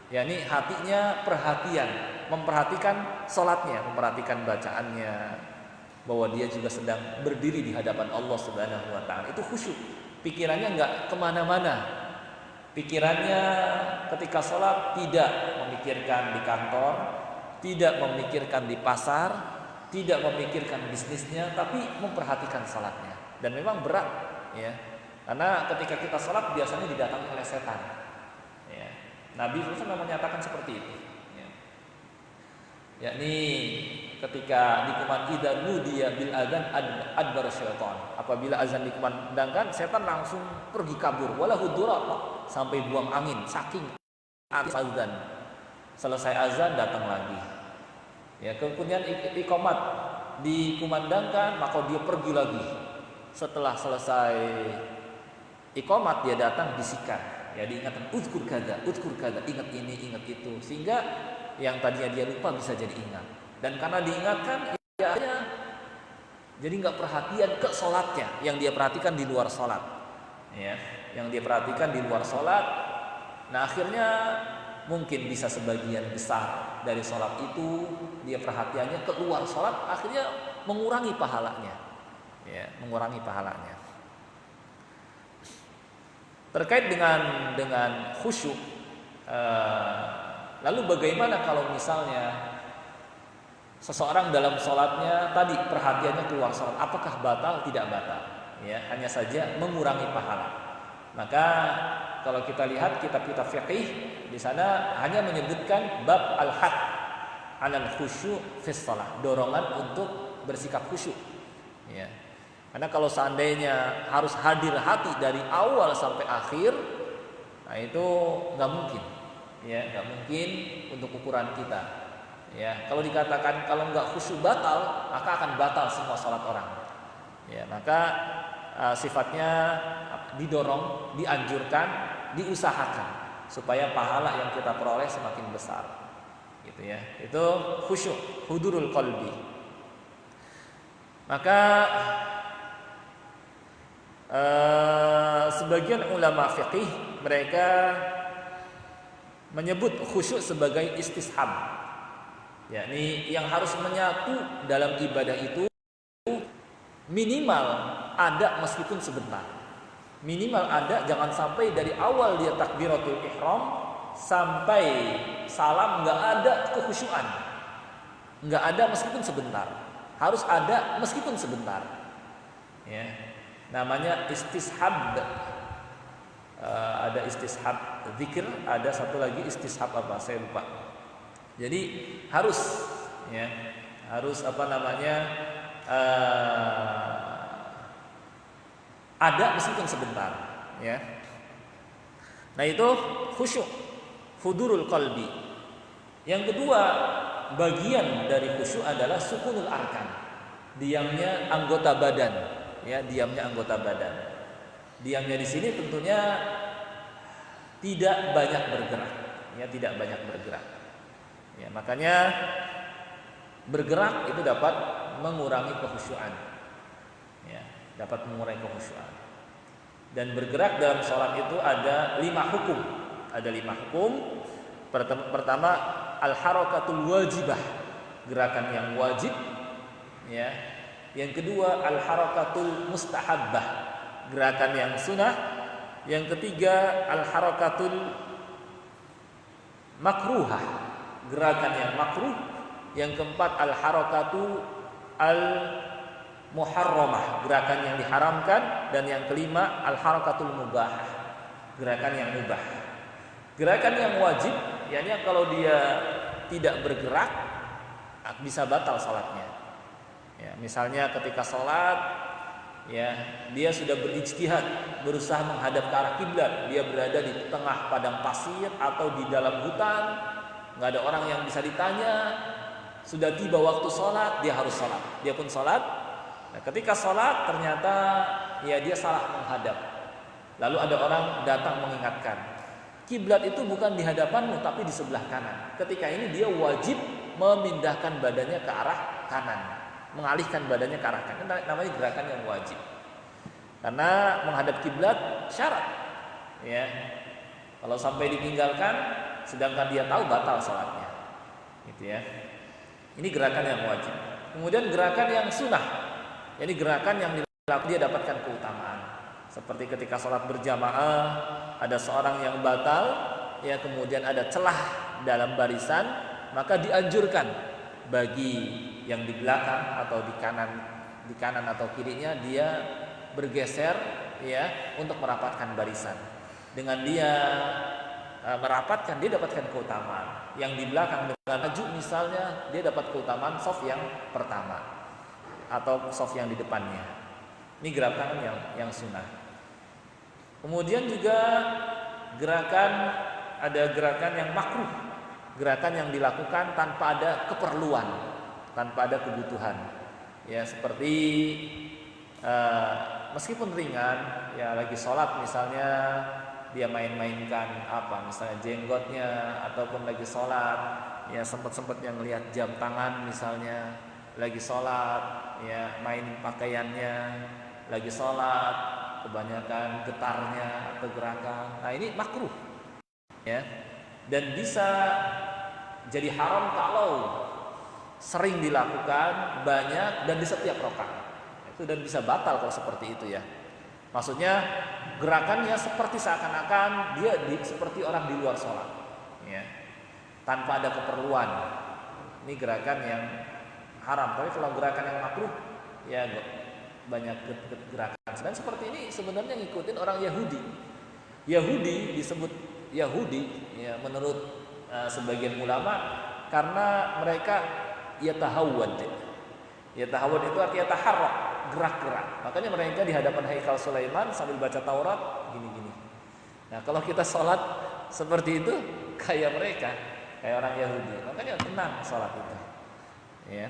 Yani hatinya perhatian, memperhatikan salatnya, memperhatikan bacaannya, bahwa dia juga sedang berdiri di hadapan Allah Subhanahu wa taala. Itu khusyuk. Pikirannya enggak kemana-mana. Pikirannya ketika sholat tidak memikirkan di kantor, tidak memikirkan di pasar, tidak memikirkan bisnisnya, tapi memperhatikan sholatnya. Dan memang berat, ya, karena ketika kita sholat biasanya didatangi oleh setan, ya. Nabi SAW menyatakan seperti itu, ya. Yakni ketika dikumandangkan nudiya bil adzan adbar syaitan. Apabila azan dikumandangkan, setan langsung pergi kabur, walahu duraq, sampai buang angin saking azan. Selesai azan datang lagi. Ya, kemudian iqamat dikumandangkan, maka dia pergi lagi. Setelah selesai iqamat dia datang bisikan. Ya, diingatkan uzkur kada, ingat ini, ingat itu, sehingga yang tadinya dia lupa bisa jadi ingat. Dan karena diingatkan, ya, jadi nggak perhatian ke sholatnya, yang dia perhatikan di luar sholat, ya, yang dia perhatikan di luar sholat. Nah, akhirnya mungkin bisa sebagian besar dari sholat itu dia perhatiannya keluar sholat, akhirnya mengurangi pahalanya, ya, mengurangi pahalanya. Terkait dengan khusyuk, lalu bagaimana kalau misalnya seseorang dalam sholatnya tadi perhatiannya keluar sholat, apakah batal? Tidak batal, ya, hanya saja mengurangi pahala. Maka kalau kita lihat kitab-kitab fiqih, di sana hanya menyebutkan bab al-had 'alal khusyuk fi shalah, dorongan untuk bersikap khusyuk, ya. Karena kalau seandainya harus hadir hati dari awal sampai akhir, nah itu nggak mungkin, ya, nggak mungkin untuk ukuran kita, ya. Kalau dikatakan kalau nggak khusyuk batal, maka akan batal semua sholat orang, ya. Maka sifatnya didorong, dianjurkan, diusahakan supaya pahala yang kita peroleh semakin besar, gitu ya. Itu khusyuk, hudurul qalbi. Maka sebagian ulama fiqih mereka menyebut khusyuk sebagai istishab, yakni yang harus menyatu dalam ibadah itu minimal ada meskipun sebentar. Minimal ada, jangan sampai dari awal dia takbiratul ihram sampai salam nggak ada kekhusyuan, nggak ada meskipun sebentar. Harus ada meskipun sebentar, ya. Namanya istishab. Ada istishab zikir, ada satu lagi istishab apa saya lupa. Jadi harus, ya, harus apa namanya, ada meskipun sebentar, ya. Nah itu khusyuk, hudurul qalbi. Yang kedua, bagian dari khusyuk adalah sukunul arkan, diamnya anggota badan, ya, diamnya anggota badan. Diamnya di sini tentunya tidak banyak bergerak, ya, tidak banyak bergerak. Ya, makanya bergerak itu dapat mengurangi kekhusyuan, ya, dapat mengurangi kekhusyuan. Dan bergerak dalam sholat itu ada 5 hukum. Ada 5 hukum. Pertama, al-harakatul wajibah, gerakan yang wajib, ya. Yang kedua, al-harakatul mustahabbah, gerakan yang sunnah. Yang ketiga, al-harakatul makruhah, gerakan yang makruh. Yang keempat, al-harakatu al-muharramah, gerakan yang diharamkan. Dan yang kelima, al-harakatul mubahah, gerakan yang mubah. Gerakan yang wajib, yakni kalau dia tidak bergerak bisa batal salatnya. Ya, misalnya ketika salat, ya, dia sudah berijtihad, berusaha menghadap ke arah kiblat, dia berada di tengah padang pasir atau di dalam hutan, nggak ada orang yang bisa ditanya, sudah tiba waktu sholat, dia harus sholat, dia pun sholat. Nah, ketika sholat ternyata ya dia salah menghadap, lalu ada orang datang mengingatkan, kiblat itu bukan di hadapanmu tapi di sebelah kanan. Ketika ini dia wajib memindahkan badannya ke arah kanan, mengalihkan badannya ke arah kanan. Namanya gerakan yang wajib. Karena menghadap kiblat syarat, ya. Kalau sampai ditinggalkan sedangkan dia tahu, batal salatnya. Gitu ya. Ini gerakan yang wajib. Kemudian gerakan yang sunnah. Jadi gerakan yang dia dapatkan keutamaan. Seperti ketika salat berjamaah, ada seorang yang batal, ya, kemudian ada celah dalam barisan, maka dianjurkan bagi yang di belakang atau di kanan atau kirinya dia bergeser, ya, untuk merapatkan barisan. Dengan dia merapatkan, dia dapatkan keutamaan. Yang di belakang dengan maju misalnya, dia dapat keutamaan shaf yang pertama atau shaf yang di depannya. Ini gerakan yang sunnah. Kemudian juga ada gerakan yang makruh, gerakan yang dilakukan tanpa ada keperluan, tanpa ada kebutuhan, ya, seperti meskipun ringan, ya, lagi sholat misalnya dia main-mainkan apa, misalnya jenggotnya, ataupun lagi sholat, ya, sempat-sempatnya ngelihat jam tangan misalnya, lagi sholat, ya, main pakaiannya, lagi sholat, kebanyakan getarnya atau gerakan. Nah ini makruh, ya. dan bisa jadi haram kalau sering dilakukan, banyak, dan di setiap rakaat. Itu dan bisa batal kalau seperti itu ya. Maksudnya gerakannya seperti seakan-akan dia seperti orang di luar sholat, ya, tanpa ada keperluan. Ini gerakan yang haram. Tapi kalau gerakan yang makruh, ya banyak gerakan. Dan seperti ini sebenarnya ngikutin orang Yahudi. Yahudi disebut Yahudi, ya, menurut sebagian ulama karena mereka yatahawwad. Yatahawwad itu artinya taharrak, gerak-gerak. Makanya mereka di hadapan Haikal Sulaiman sambil baca Taurat gini-gini. Nah, kalau kita sholat seperti itu kayak mereka, kayak orang Yahudi. Makanya tenang sholat itu. Ya.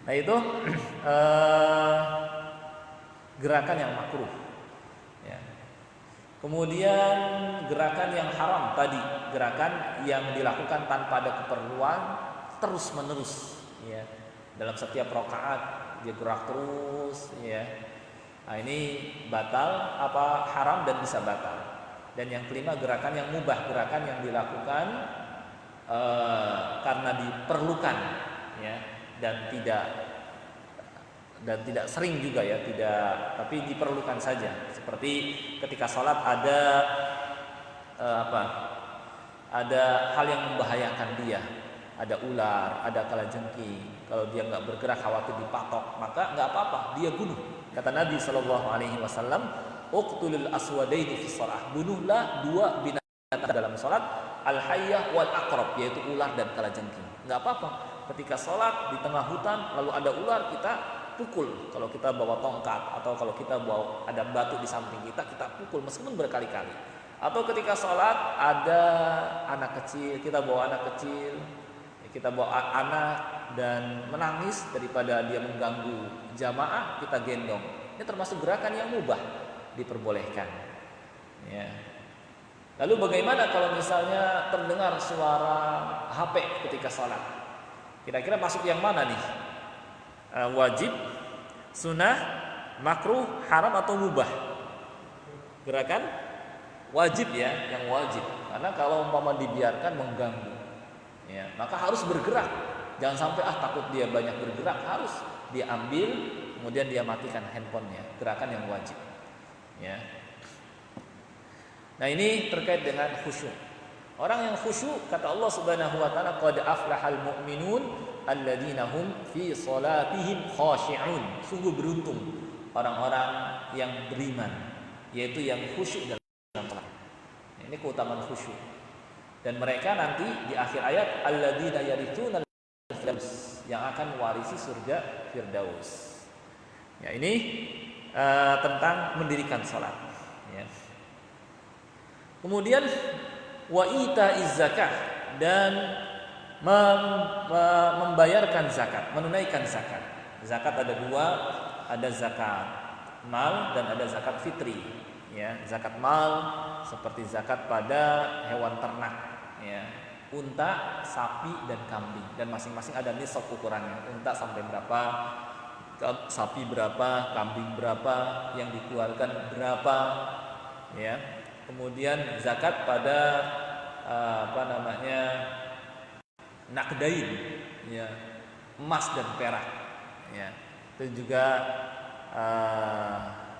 Nah, itu gerakan yang makruh. Ya. Kemudian gerakan yang haram tadi, gerakan yang dilakukan tanpa ada keperluan terus menerus, ya. Dalam setiap rakaat dia gerak terus, ya. Nah, ini batal apa haram dan bisa batal. Dan yang kelima gerakan yang mubah, gerakan yang dilakukan karena diperlukan, ya, dan tidak sering juga, ya, tidak, tapi diperlukan saja. Seperti ketika sholat ada hal yang membahayakan dia, ada ular, ada kalajengking. Kalau dia nggak bergerak khawatir dipatok, maka nggak apa-apa, dia bunuh. Kata Nabi SAW, uqtulul aswadaini fi shalah, bunuhlah dua binatang dalam sholat, al-hayyah wal aqrab, yaitu ular dan kalajengking. Nggak apa-apa. Ketika sholat di tengah hutan lalu ada ular, kita pukul. Kalau kita bawa tongkat atau kalau kita bawa ada batu di samping kita pukul meskipun berkali-kali. Atau ketika sholat ada anak kecil, kita bawa anak kecil, kita bawa anak dan menangis, daripada dia mengganggu jamaah, kita gendong. Ini termasuk gerakan yang mubah, diperbolehkan. Ya. Lalu bagaimana kalau misalnya terdengar suara HP ketika sholat? Kira-kira masuk yang mana nih? Wajib, sunnah, makruh, haram atau mubah? Gerakan wajib, ya, yang wajib. Karena kalau umpama dibiarkan mengganggu, ya, maka harus bergerak. Jangan sampai takut dia banyak bergerak, harus dia ambil kemudian dia matikan handphonenya. Gerakan yang wajib, ya. Nah, ini terkait dengan khusyuk. Orang yang khusyuk, kata Allah Subhanahu wa taala, qad aflahal mu'minun alladzina hum fi salatihim khashi'un. Sungguh beruntung orang-orang yang beriman, yaitu yang khusyuk dalam salat. Ini keutamaan khusyuk. Dan mereka nanti di akhir ayat alladzina yarithunal firdaus, yang akan mewarisi surga Firdaus. Ya, ini tentang mendirikan salat, ya. Kemudian wa itaiz zakah, dan membayarkan zakat, menunaikan zakat. Zakat ada dua, ada zakat mal dan ada zakat fitri, ya. Zakat mal seperti zakat pada hewan ternak, ya, unta, sapi dan kambing, dan masing-masing ada nisab ukurannya. Unta sampai berapa, sapi berapa, kambing berapa, yang dikeluarkan berapa, ya. Kemudian zakat pada nakdain, ya, emas dan perak, ya. Itu juga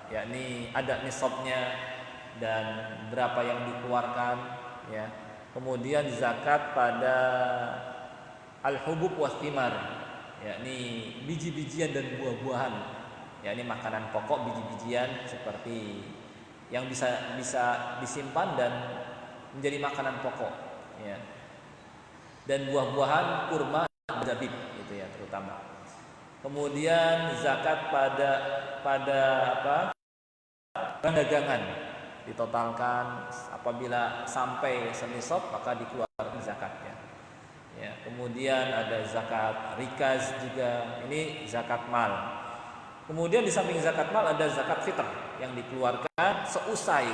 yakni ada nisabnya dan berapa yang dikeluarkan, ya. Kemudian zakat pada al-hubub was-thimar, yakni biji-bijian dan buah-buahan, yakni makanan pokok, biji-bijian seperti yang bisa disimpan dan menjadi makanan pokok, ya. Dan buah-buahan, kurma, zabib, itu ya terutama. Kemudian zakat pada perdagangan ditotalkan, apabila sampai senisab maka dikeluarkan zakatnya, ya. Kemudian ada zakat rikaz juga, ini zakat mal. Kemudian di samping zakat mal ada zakat fitr yang dikeluarkan seusai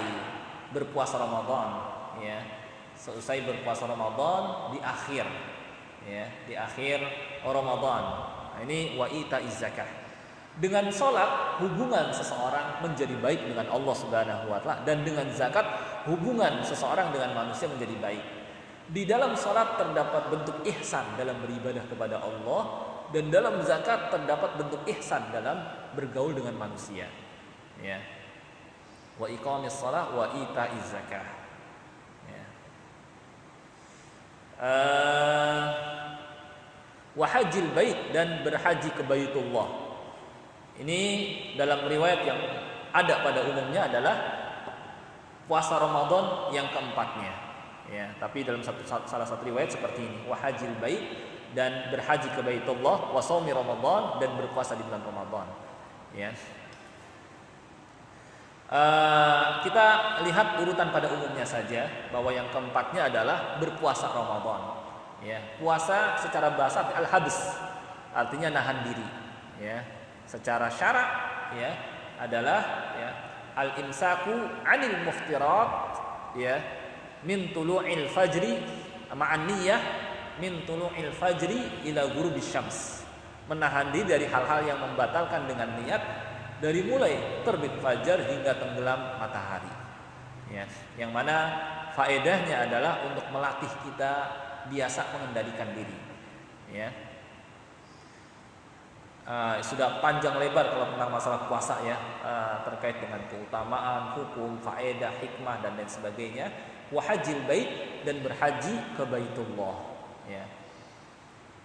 berpuasa Ramadan, ya. Seusai berpuasa Ramadan di akhir, ya, di akhir Ramadan. Nah, ini wa itaiz zakah. Dengan sholat hubungan seseorang menjadi baik dengan Allah Subhanahu wa taala, dan dengan zakat hubungan seseorang dengan manusia menjadi baik. Di dalam salat terdapat bentuk ihsan dalam beribadah kepada Allah, dan dalam zakat terdapat bentuk ihsan dalam bergaul dengan manusia. Ya. Wa iqamis shalah wa itaiz zakah. Ya. Wa hajjil bait, dan berhaji ke Baitullah. Ini dalam riwayat yang ada pada umumnya adalah puasa Ramadan yang keempatnya, ya. Tapi dalam salah satu riwayat seperti ini, wa hajjil bait, dan berhaji ke Baitullah, wa shaumi Ramadan, dan berpuasa di bulan Ramadan, ya. Kita lihat urutan pada umumnya saja, bahwa yang keempatnya adalah berpuasa Ramadan, ya. Puasa secara bahasa al-habs, artinya nahan diri, ya. Secara syarak, ya, adalah, ya, al-imsaku 'anil muftirat, ya, min tulu'il fajri ma'an niyyah min tulu'il fajri ila ghurubis syams. Menahan diri dari hal-hal yang membatalkan dengan niat dari mulai terbit fajar hingga tenggelam matahari. Ya, yang mana faedahnya adalah untuk melatih kita biasa mengendalikan diri. Ya. Sudah panjang lebar kalau tentang masalah puasa, ya, terkait dengan keutamaan, hukum, faedah, hikmah, dan lain sebagainya. Wa hajjil bait, dan berhaji ke Baitullah, ya.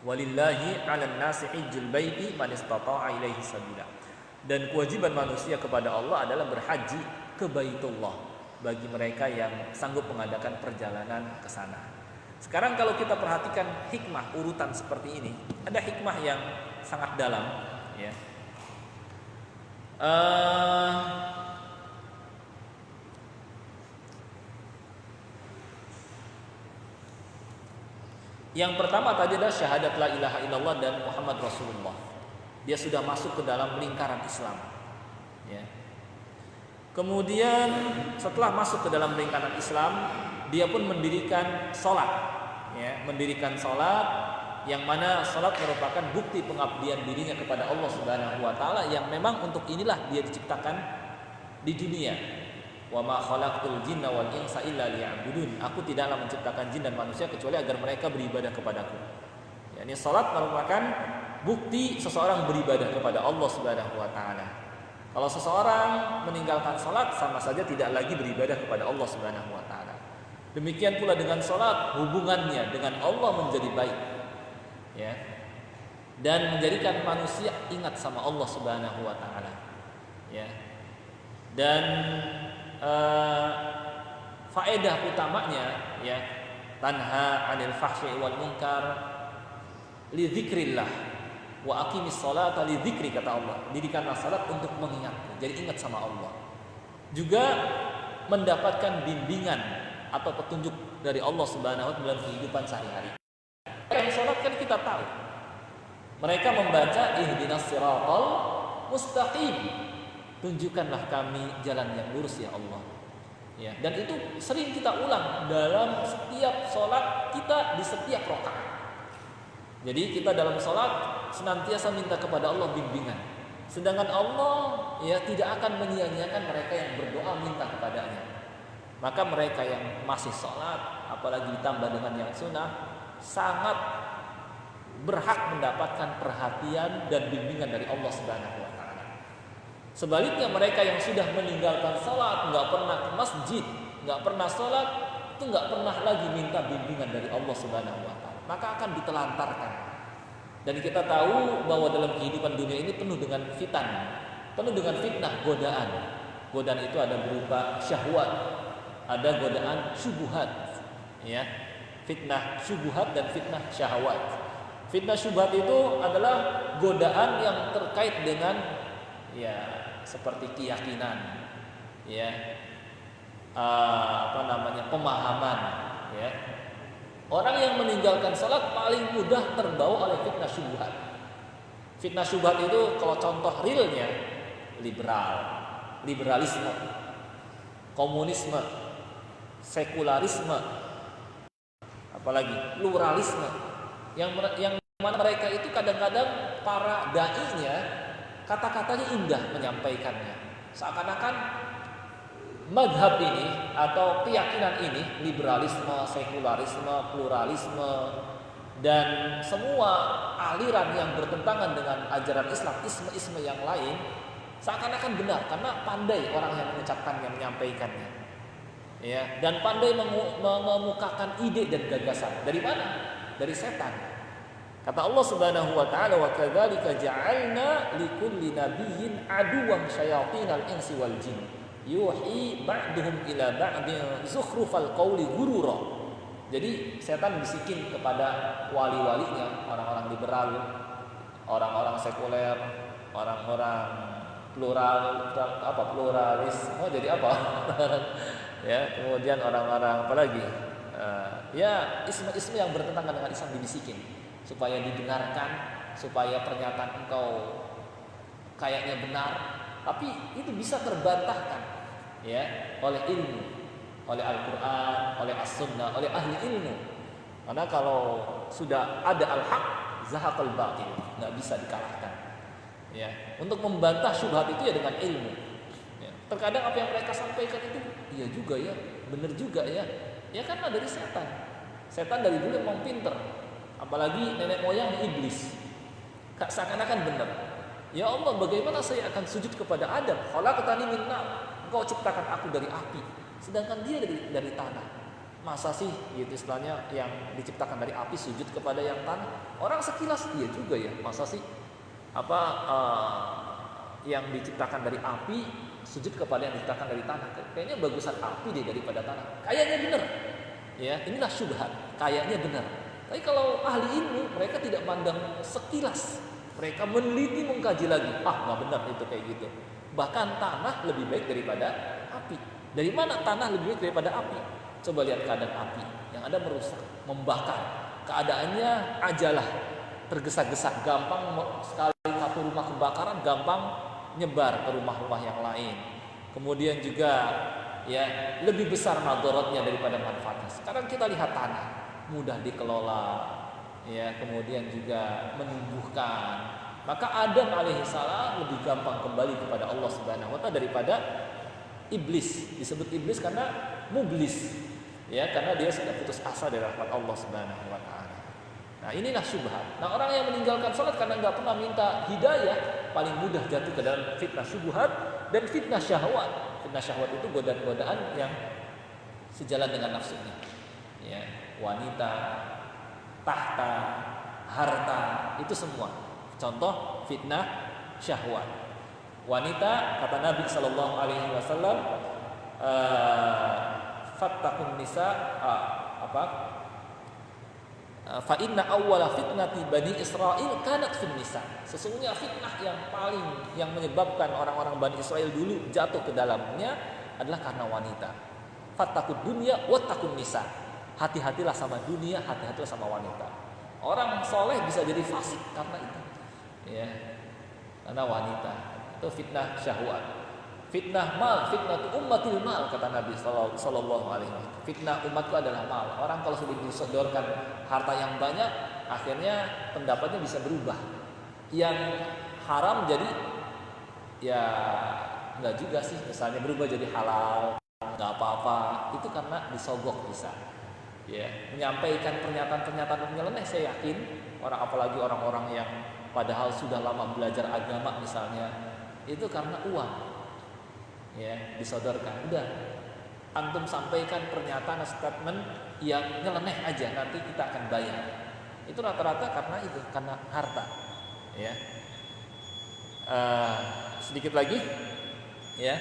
Walillahi 'alan nasi hajjul baiti man istata'a ilaihi sabila. Dan kewajiban manusia kepada Allah adalah berhaji ke Baitullah bagi mereka yang sanggup mengadakan perjalanan ke sana. Sekarang kalau kita perhatikan hikmah urutan seperti ini, ada hikmah yang sangat dalam, ya. Yang pertama tadi adalah syahadat la ilaha illallah dan Muhammad Rasulullah. Dia sudah masuk ke dalam lingkaran Islam, ya. Kemudian setelah masuk ke dalam lingkaran Islam, dia pun mendirikan sholat, ya, mendirikan sholat, yang mana sholat merupakan bukti pengabdian dirinya kepada Allah Subhanahu wa taala, yang memang untuk inilah dia diciptakan di dunia. Wa ma khalaqtul jinna wal insa illa liya'budun. Aku tidaklah menciptakan jin dan manusia kecuali agar mereka beribadah kepadaku. Ya, ini sholat merupakan bukti seseorang beribadah kepada Allah Subhanahu wa taala. Kalau seseorang meninggalkan sholat, sama saja tidak lagi beribadah kepada Allah Subhanahu wa taala. Demikian pula dengan sholat, hubungannya dengan Allah menjadi baik, ya, dan menjadikan manusia ingat sama Allah Subhanahu wa taala, ya. Dan faedah utamanya, ya, tanha 'anil fahsyi wal munkar li dzikrillah wa aqimis sholata li dzikri, kata Allah. Dirikanlah salat untuk mengingatku, jadi ingat sama Allah. Juga mendapatkan bimbingan atau petunjuk dari Allah Subhanahu wa taala dalam kehidupan sehari-hari. Yang salat kan kita tahu, mereka membaca ihdinas siratal mustaqim, tunjukkanlah kami jalan yang lurus, ya Allah, ya. Dan itu sering kita ulang dalam setiap sholat kita, di setiap rakaat. Jadi kita dalam sholat senantiasa minta kepada Allah bimbingan. Sedangkan Allah, ya, tidak akan menyia-nyiakan mereka yang berdoa minta kepadanya. Maka mereka yang masih sholat, apalagi ditambah dengan yang sunnah, sangat berhak mendapatkan perhatian dan bimbingan dari Allah Subhanahu wa taala. Sebaliknya mereka yang sudah meninggalkan sholat, nggak pernah ke masjid, nggak pernah sholat, itu nggak pernah lagi minta bimbingan dari Allah Subhanahu wa taala, maka akan ditelantarkan. Dan kita tahu bahwa dalam kehidupan dunia ini penuh dengan fitan, penuh dengan fitnah, godaan. Godaan itu ada berupa syahwat, ada godaan syubhat, ya. Fitnah syubhat dan fitnah syahwat. Fitnah syubhat itu adalah godaan yang terkait dengan, ya, seperti keyakinan, ya, pemahaman, ya. Orang yang meninggalkan salat paling mudah terbawa oleh fitnah syubhat. Fitnah syubhat itu kalau contoh realnya liberalisme, komunisme, sekularisme, apalagi pluralisme, yang mana mereka itu kadang-kadang para dai-nya kata-katanya indah menyampaikannya, seakan-akan madhab ini atau keyakinan ini, liberalisme, sekularisme, pluralisme, dan semua aliran yang bertentangan dengan ajaran Islam, isme-isme yang lain, seakan-akan benar karena pandai orang yang mengucapkannya, menyampaikannya, ya, dan pandai mengemukakan ide dan gagasan. Dari mana? Dari setan. Kata Allah Subhanahu wa taala, wa kadzalika ja'alna likulli nabiyyin aduwwan syayatinal insi wal jin yuhi ba'duhum ila ba'din zukhrufal qawli ghurura. Jadi setan bisikin kepada wali-walinya, orang-orang liberal, orang-orang sekuler, orang-orang pluralis, jadi apa? Ya, kemudian orang-orang apalagi? Ya, isme-isme yang bertentangan dengan Islam dibisikin supaya didengarkan, supaya pernyataan engkau kayaknya benar, tapi itu bisa terbantahkan, ya, oleh ilmu, oleh Al-Quran, oleh As-Sunnah, oleh ahli ilmu. Karena kalau sudah ada al-haq, zahaqal batil, nggak bisa dikalahkan. Ya, untuk membantah syubhat itu ya dengan ilmu. Ya, terkadang apa yang mereka sampaikan itu, iya juga ya, benar juga ya. Ya karena dari setan. Setan dari dulu memang pinter. Apalagi nenek moyang iblis. Seakan-akan benar. Ya Allah, bagaimana saya akan sujud kepada Adam? Khalaqtani min nar. Engkau ciptakan aku dari api, sedangkan dia dari tanah. Masa sih gitu istilahnya yang diciptakan dari api sujud kepada yang tanah? Orang sekilas iya juga ya. Masa sih yang diciptakan dari api sujud kepada yang diciptakan dari tanah? Kayaknya bagusan api deh daripada tanah. Kayaknya benar. Ya, inilah syubhat. Kayaknya benar. Tapi kalau ahli ilmu, mereka tidak mandang sekilas. Mereka meneliti, mengkaji lagi. Nggak benar itu kayak gitu. Bahkan tanah lebih baik daripada api. Dari mana tanah lebih baik daripada api? Coba lihat keadaan api. Yang ada merusak, membakar. Keadaannya ajalah, tergesa-gesa, gampang sekali satu rumah kebakaran, gampang nyebar ke rumah-rumah yang lain. Kemudian juga ya lebih besar madaratnya daripada manfaatnya. Sekarang kita lihat tanah, mudah dikelola, ya, kemudian juga menumbuhkan. Maka Adam alaihissalam lebih gampang kembali kepada Allah Subhanahu wa taala daripada iblis. Disebut iblis karena mublis, ya, karena dia sudah putus asa dari rahmat Allah Subhanahu wa taala. Nah, inilah syubhat. Nah, orang yang meninggalkan salat karena enggak pernah minta hidayah, paling mudah jatuh ke dalam fitnah syubhat dan fitnah syahwat. Fitnah syahwat itu godaan-godaan yang sejalan dengan nafsunya. Ya, wanita, tahta, harta, itu semua contoh fitnah syahwat. Wanita, kata Nabi sallallahu alaihi wasallam, fattaqun nisa fa inna awwala fitnati bani Israil kanat fin nisa. Sesungguhnya fitnah yang menyebabkan orang-orang Bani Israel dulu jatuh ke dalamnya adalah karena wanita. Fattaqud dunya wattaqun nisa. Hati-hatilah sama dunia, hati-hatilah sama wanita. Orang soleh bisa jadi fasik karena itu. Ya. Karena wanita. Itu fitnah syahwat. Fitnah mal, fitnah ummatil mal, kata Nabi sallallahu alaihi wasallam. Fitnah umatku adalah mal. Orang kalau sudah disodorkan harta yang banyak, akhirnya pendapatnya bisa berubah. Yang haram jadi ya enggak juga sih, misalnya berubah jadi halal, enggak apa-apa. Itu karena disogok bisa. Ya, menyampaikan pernyataan-pernyataan nyeleneh, saya yakin apalagi orang-orang yang padahal sudah lama belajar agama misalnya, itu karena uang. Ya, disodorkan. Udah, antum sampaikan pernyataan statement yang nyeleneh aja, nanti kita akan bayar. Itu rata-rata karena itu, karena harta. Ya, sedikit lagi, ya,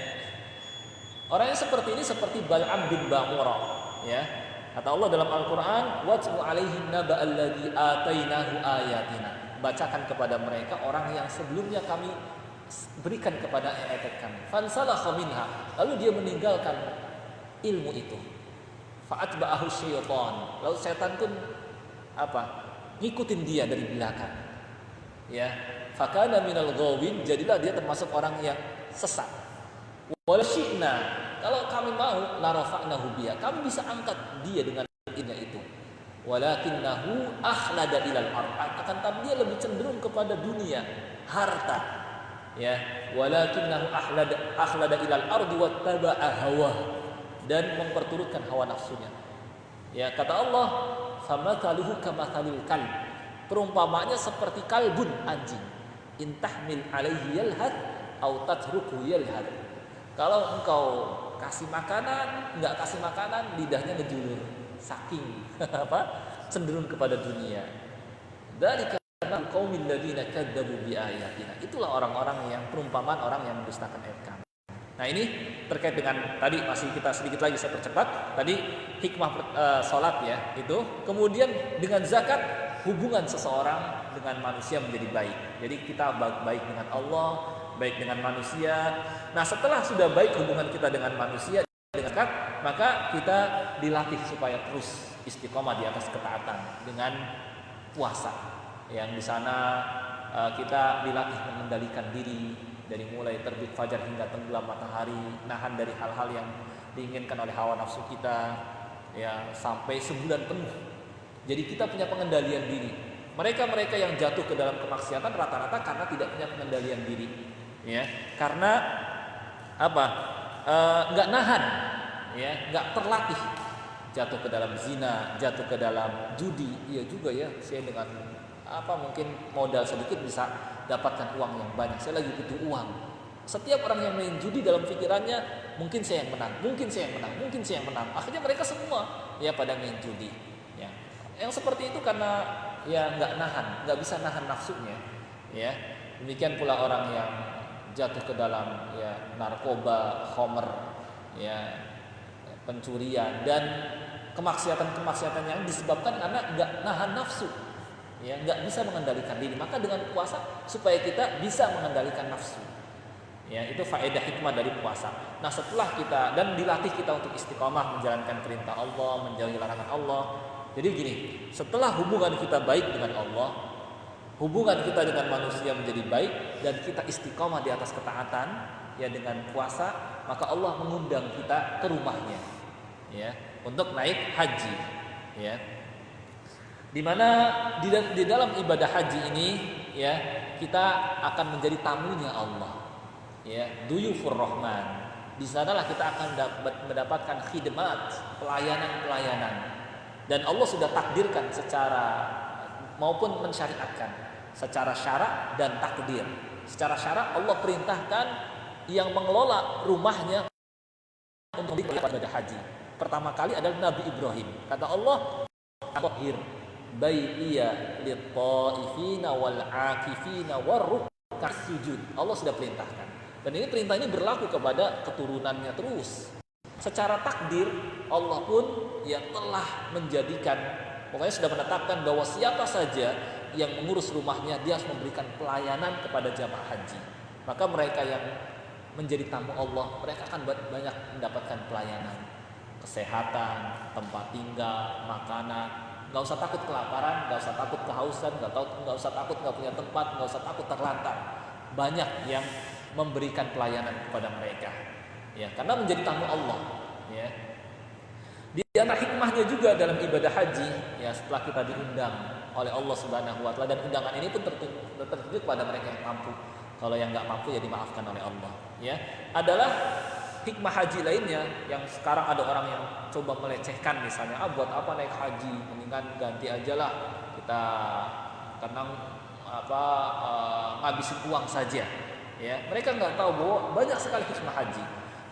orang yang seperti ini seperti Bal'am bin Ba'ura. Ya, kata Allah dalam Al-Quran, watlu alaihim naba'al ladzi atainahu ayatina. Bacakan kepada mereka orang yang sebelumnya kami berikan kepada ayat kami. Fansalakha minha, lalu dia meninggalkan ilmu itu. Fa'atba'ahu syaitan, lalu setan pun ngikutin dia dari belakang. Ya, fakana minal ghawin, jadilah dia termasuk orang yang sesat. Wala syi'na, kalau kami mau la rafa'nahu biha, kami bisa angkat dia dengan ilmu itu. Walakinnahu akhlada ilal ard, akan tapi dia lebih cenderung kepada dunia, harta. ya, walakinnahu akhlada ilal ardi wattaba'a hawa, dan memperturutkan hawa nafsunya. Ya, kata Allah, famathaluhu kamathalil kalb, perumpamaannya seperti kalbun, anjing, intahmil alaihi yalhad au tatruku yalhad. Kalau engkau kasih makanan, enggak kasih makanan, lidahnya ngejulur, saking cenderung kepada dunia. Dari qaumil ladzina kadzdzabu biayatina. Itulah orang-orang yang perumpamaan orang yang mendustakan ayat kami. Nah, ini terkait dengan tadi, masih kita sedikit lagi saya percepat. Tadi hikmah salat ya, itu. Kemudian dengan zakat, hubungan seseorang dengan manusia menjadi baik. Jadi kita baik dengan Allah, baik dengan manusia. Nah, setelah sudah baik hubungan kita dengan manusia dengan zakat, maka kita dilatih supaya terus istiqomah di atas ketaatan dengan puasa. Yang di sana kita dilatih mengendalikan diri dari mulai terbit fajar hingga tenggelam matahari, nahan dari hal-hal yang diinginkan oleh hawa nafsu kita, ya, sampai sebulan penuh. Jadi kita punya pengendalian diri. Mereka yang jatuh ke dalam kemaksiatan rata-rata karena tidak punya pengendalian diri, ya, karena apa? Nggak nahan, ya, nggak terlatih, jatuh ke dalam zina, jatuh ke dalam judi. Iya juga ya, saya dengan mungkin modal sedikit bisa dapatkan uang yang banyak. Saya lagi butuh uang. Setiap orang yang main judi dalam pikirannya, mungkin saya yang menang, mungkin saya yang menang, mungkin saya yang menang. Akhirnya mereka semua ya pada main judi. Ya, yang seperti itu karena ya nggak bisa nahan nafsunya. Ya, demikian pula orang yang jatuh ke dalam ya narkoba, khamr, ya, pencurian dan kemaksiatan yang disebabkan karena nggak nahan nafsu. Ya, nggak bisa mengendalikan diri. Maka dengan puasa supaya kita bisa mengendalikan nafsu. Ya, itu faedah hikmah dari puasa. Nah, setelah kita dan dilatih kita untuk istiqomah menjalankan perintah Allah, menjauhi larangan Allah. Jadi gini, setelah hubungan kita baik dengan Allah, hubungan kita dengan manusia menjadi baik dan kita istiqomah di atas ketaatan, ya, dengan puasa, maka Allah mengundang kita ke rumahnya, ya, untuk naik haji, ya. Di mana di dalam ibadah haji ini, ya, kita akan menjadi tamunya Allah, ya, duyufur rahman. Di sanalah kita akan mendapatkan khidmat, pelayanan, dan Allah sudah takdirkan secara maupun mensyariatkan secara syara dan takdir. Secara syara Allah perintahkan yang mengelola rumahnya untuk ibadah haji. Pertama kali adalah Nabi Ibrahim. Kata Allah, "Tahhir baitiya lit-taifina wal-'akifina war-ruk'as sujud." Allah sudah perintahkan. Dan ini perintah ini berlaku kepada keturunannya terus. Secara takdir Allah pun yang telah menjadikan, pokoknya sudah menetapkan bahwa siapa saja yang mengurus rumahnya dia harus memberikan pelayanan kepada jamaah haji. Maka mereka yang menjadi tamu Allah, mereka akan banyak mendapatkan pelayanan, kesehatan, tempat tinggal, makanan. Gak usah takut kelaparan, gak usah takut kehausan, gak usah takut gak punya tempat, gak usah takut terlantar. Banyak yang memberikan pelayanan kepada mereka, ya, karena menjadi tamu Allah, ya. Di antara hikmahnya juga dalam ibadah haji, ya, setelah kita diundang oleh Allah Subhanahu wa taala, dan undangan ini pun tertuju pada mereka yang mampu. Kalau yang nggak mampu ya dimaafkan oleh Allah, ya. Adalah hikmah haji lainnya yang sekarang ada orang yang coba melecehkan, misalnya, buat apa naik haji, mendingan ganti aja lah, kita tenang ngabisin uang saja, ya. Mereka nggak tahu bahwa banyak sekali hikmah haji.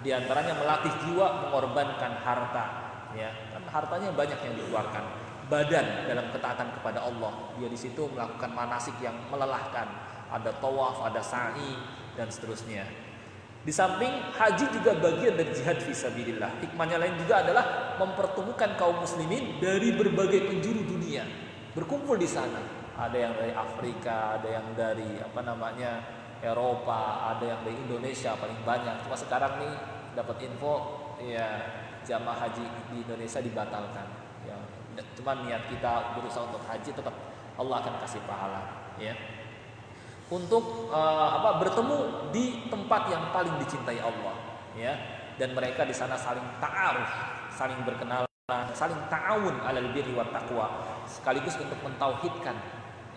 Di antaranya melatih jiwa, mengorbankan harta, ya, kan hartanya banyak yang dikeluarkan. Badan dalam ketaatan kepada Allah, dia di situ melakukan manasik yang melelahkan, ada tawaf, ada sa'i, dan seterusnya. Di samping haji juga bagian dari jihad fisabilillah. Hikmahnya lain juga adalah mempertemukan kaum muslimin dari berbagai penjuru dunia, berkumpul di sana. Ada yang dari Afrika, ada yang dari Eropa, ada yang dari Indonesia paling banyak. Cuma sekarang nih dapat info, ya, jamaah haji di Indonesia dibatalkan. Ya, cuma niat kita berusaha untuk haji, tetap Allah akan kasih pahala, ya. Untuk bertemu di tempat yang paling dicintai Allah, ya, dan mereka di sana saling ta'aruf, saling berkenalan, saling ta'awun 'alal birri wat taqwa, sekaligus untuk mentauhidkan,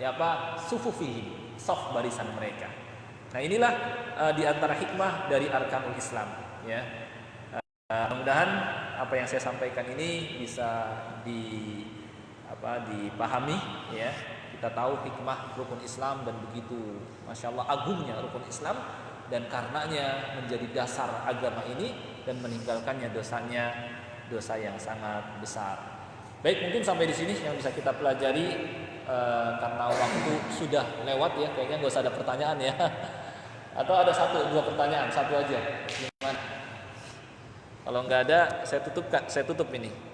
ya, sufufihim, saf barisan mereka. Nah inilah di antara hikmah dari arkanul Islam, ya. Mudah-mudahan apa yang saya sampaikan ini bisa dipahami, ya. Kita tahu hikmah rukun Islam dan begitu Masya Allah agungnya rukun Islam, dan karenanya menjadi dasar agama ini, dan meninggalkannya dosa yang sangat besar. Baik, mungkin sampai di sini yang bisa kita pelajari, karena waktu sudah lewat ya, kayaknya nggak usah ada pertanyaan ya. Atau ada 1-2 pertanyaan, satu aja. Gimana? Kalau nggak ada, saya tutup ini.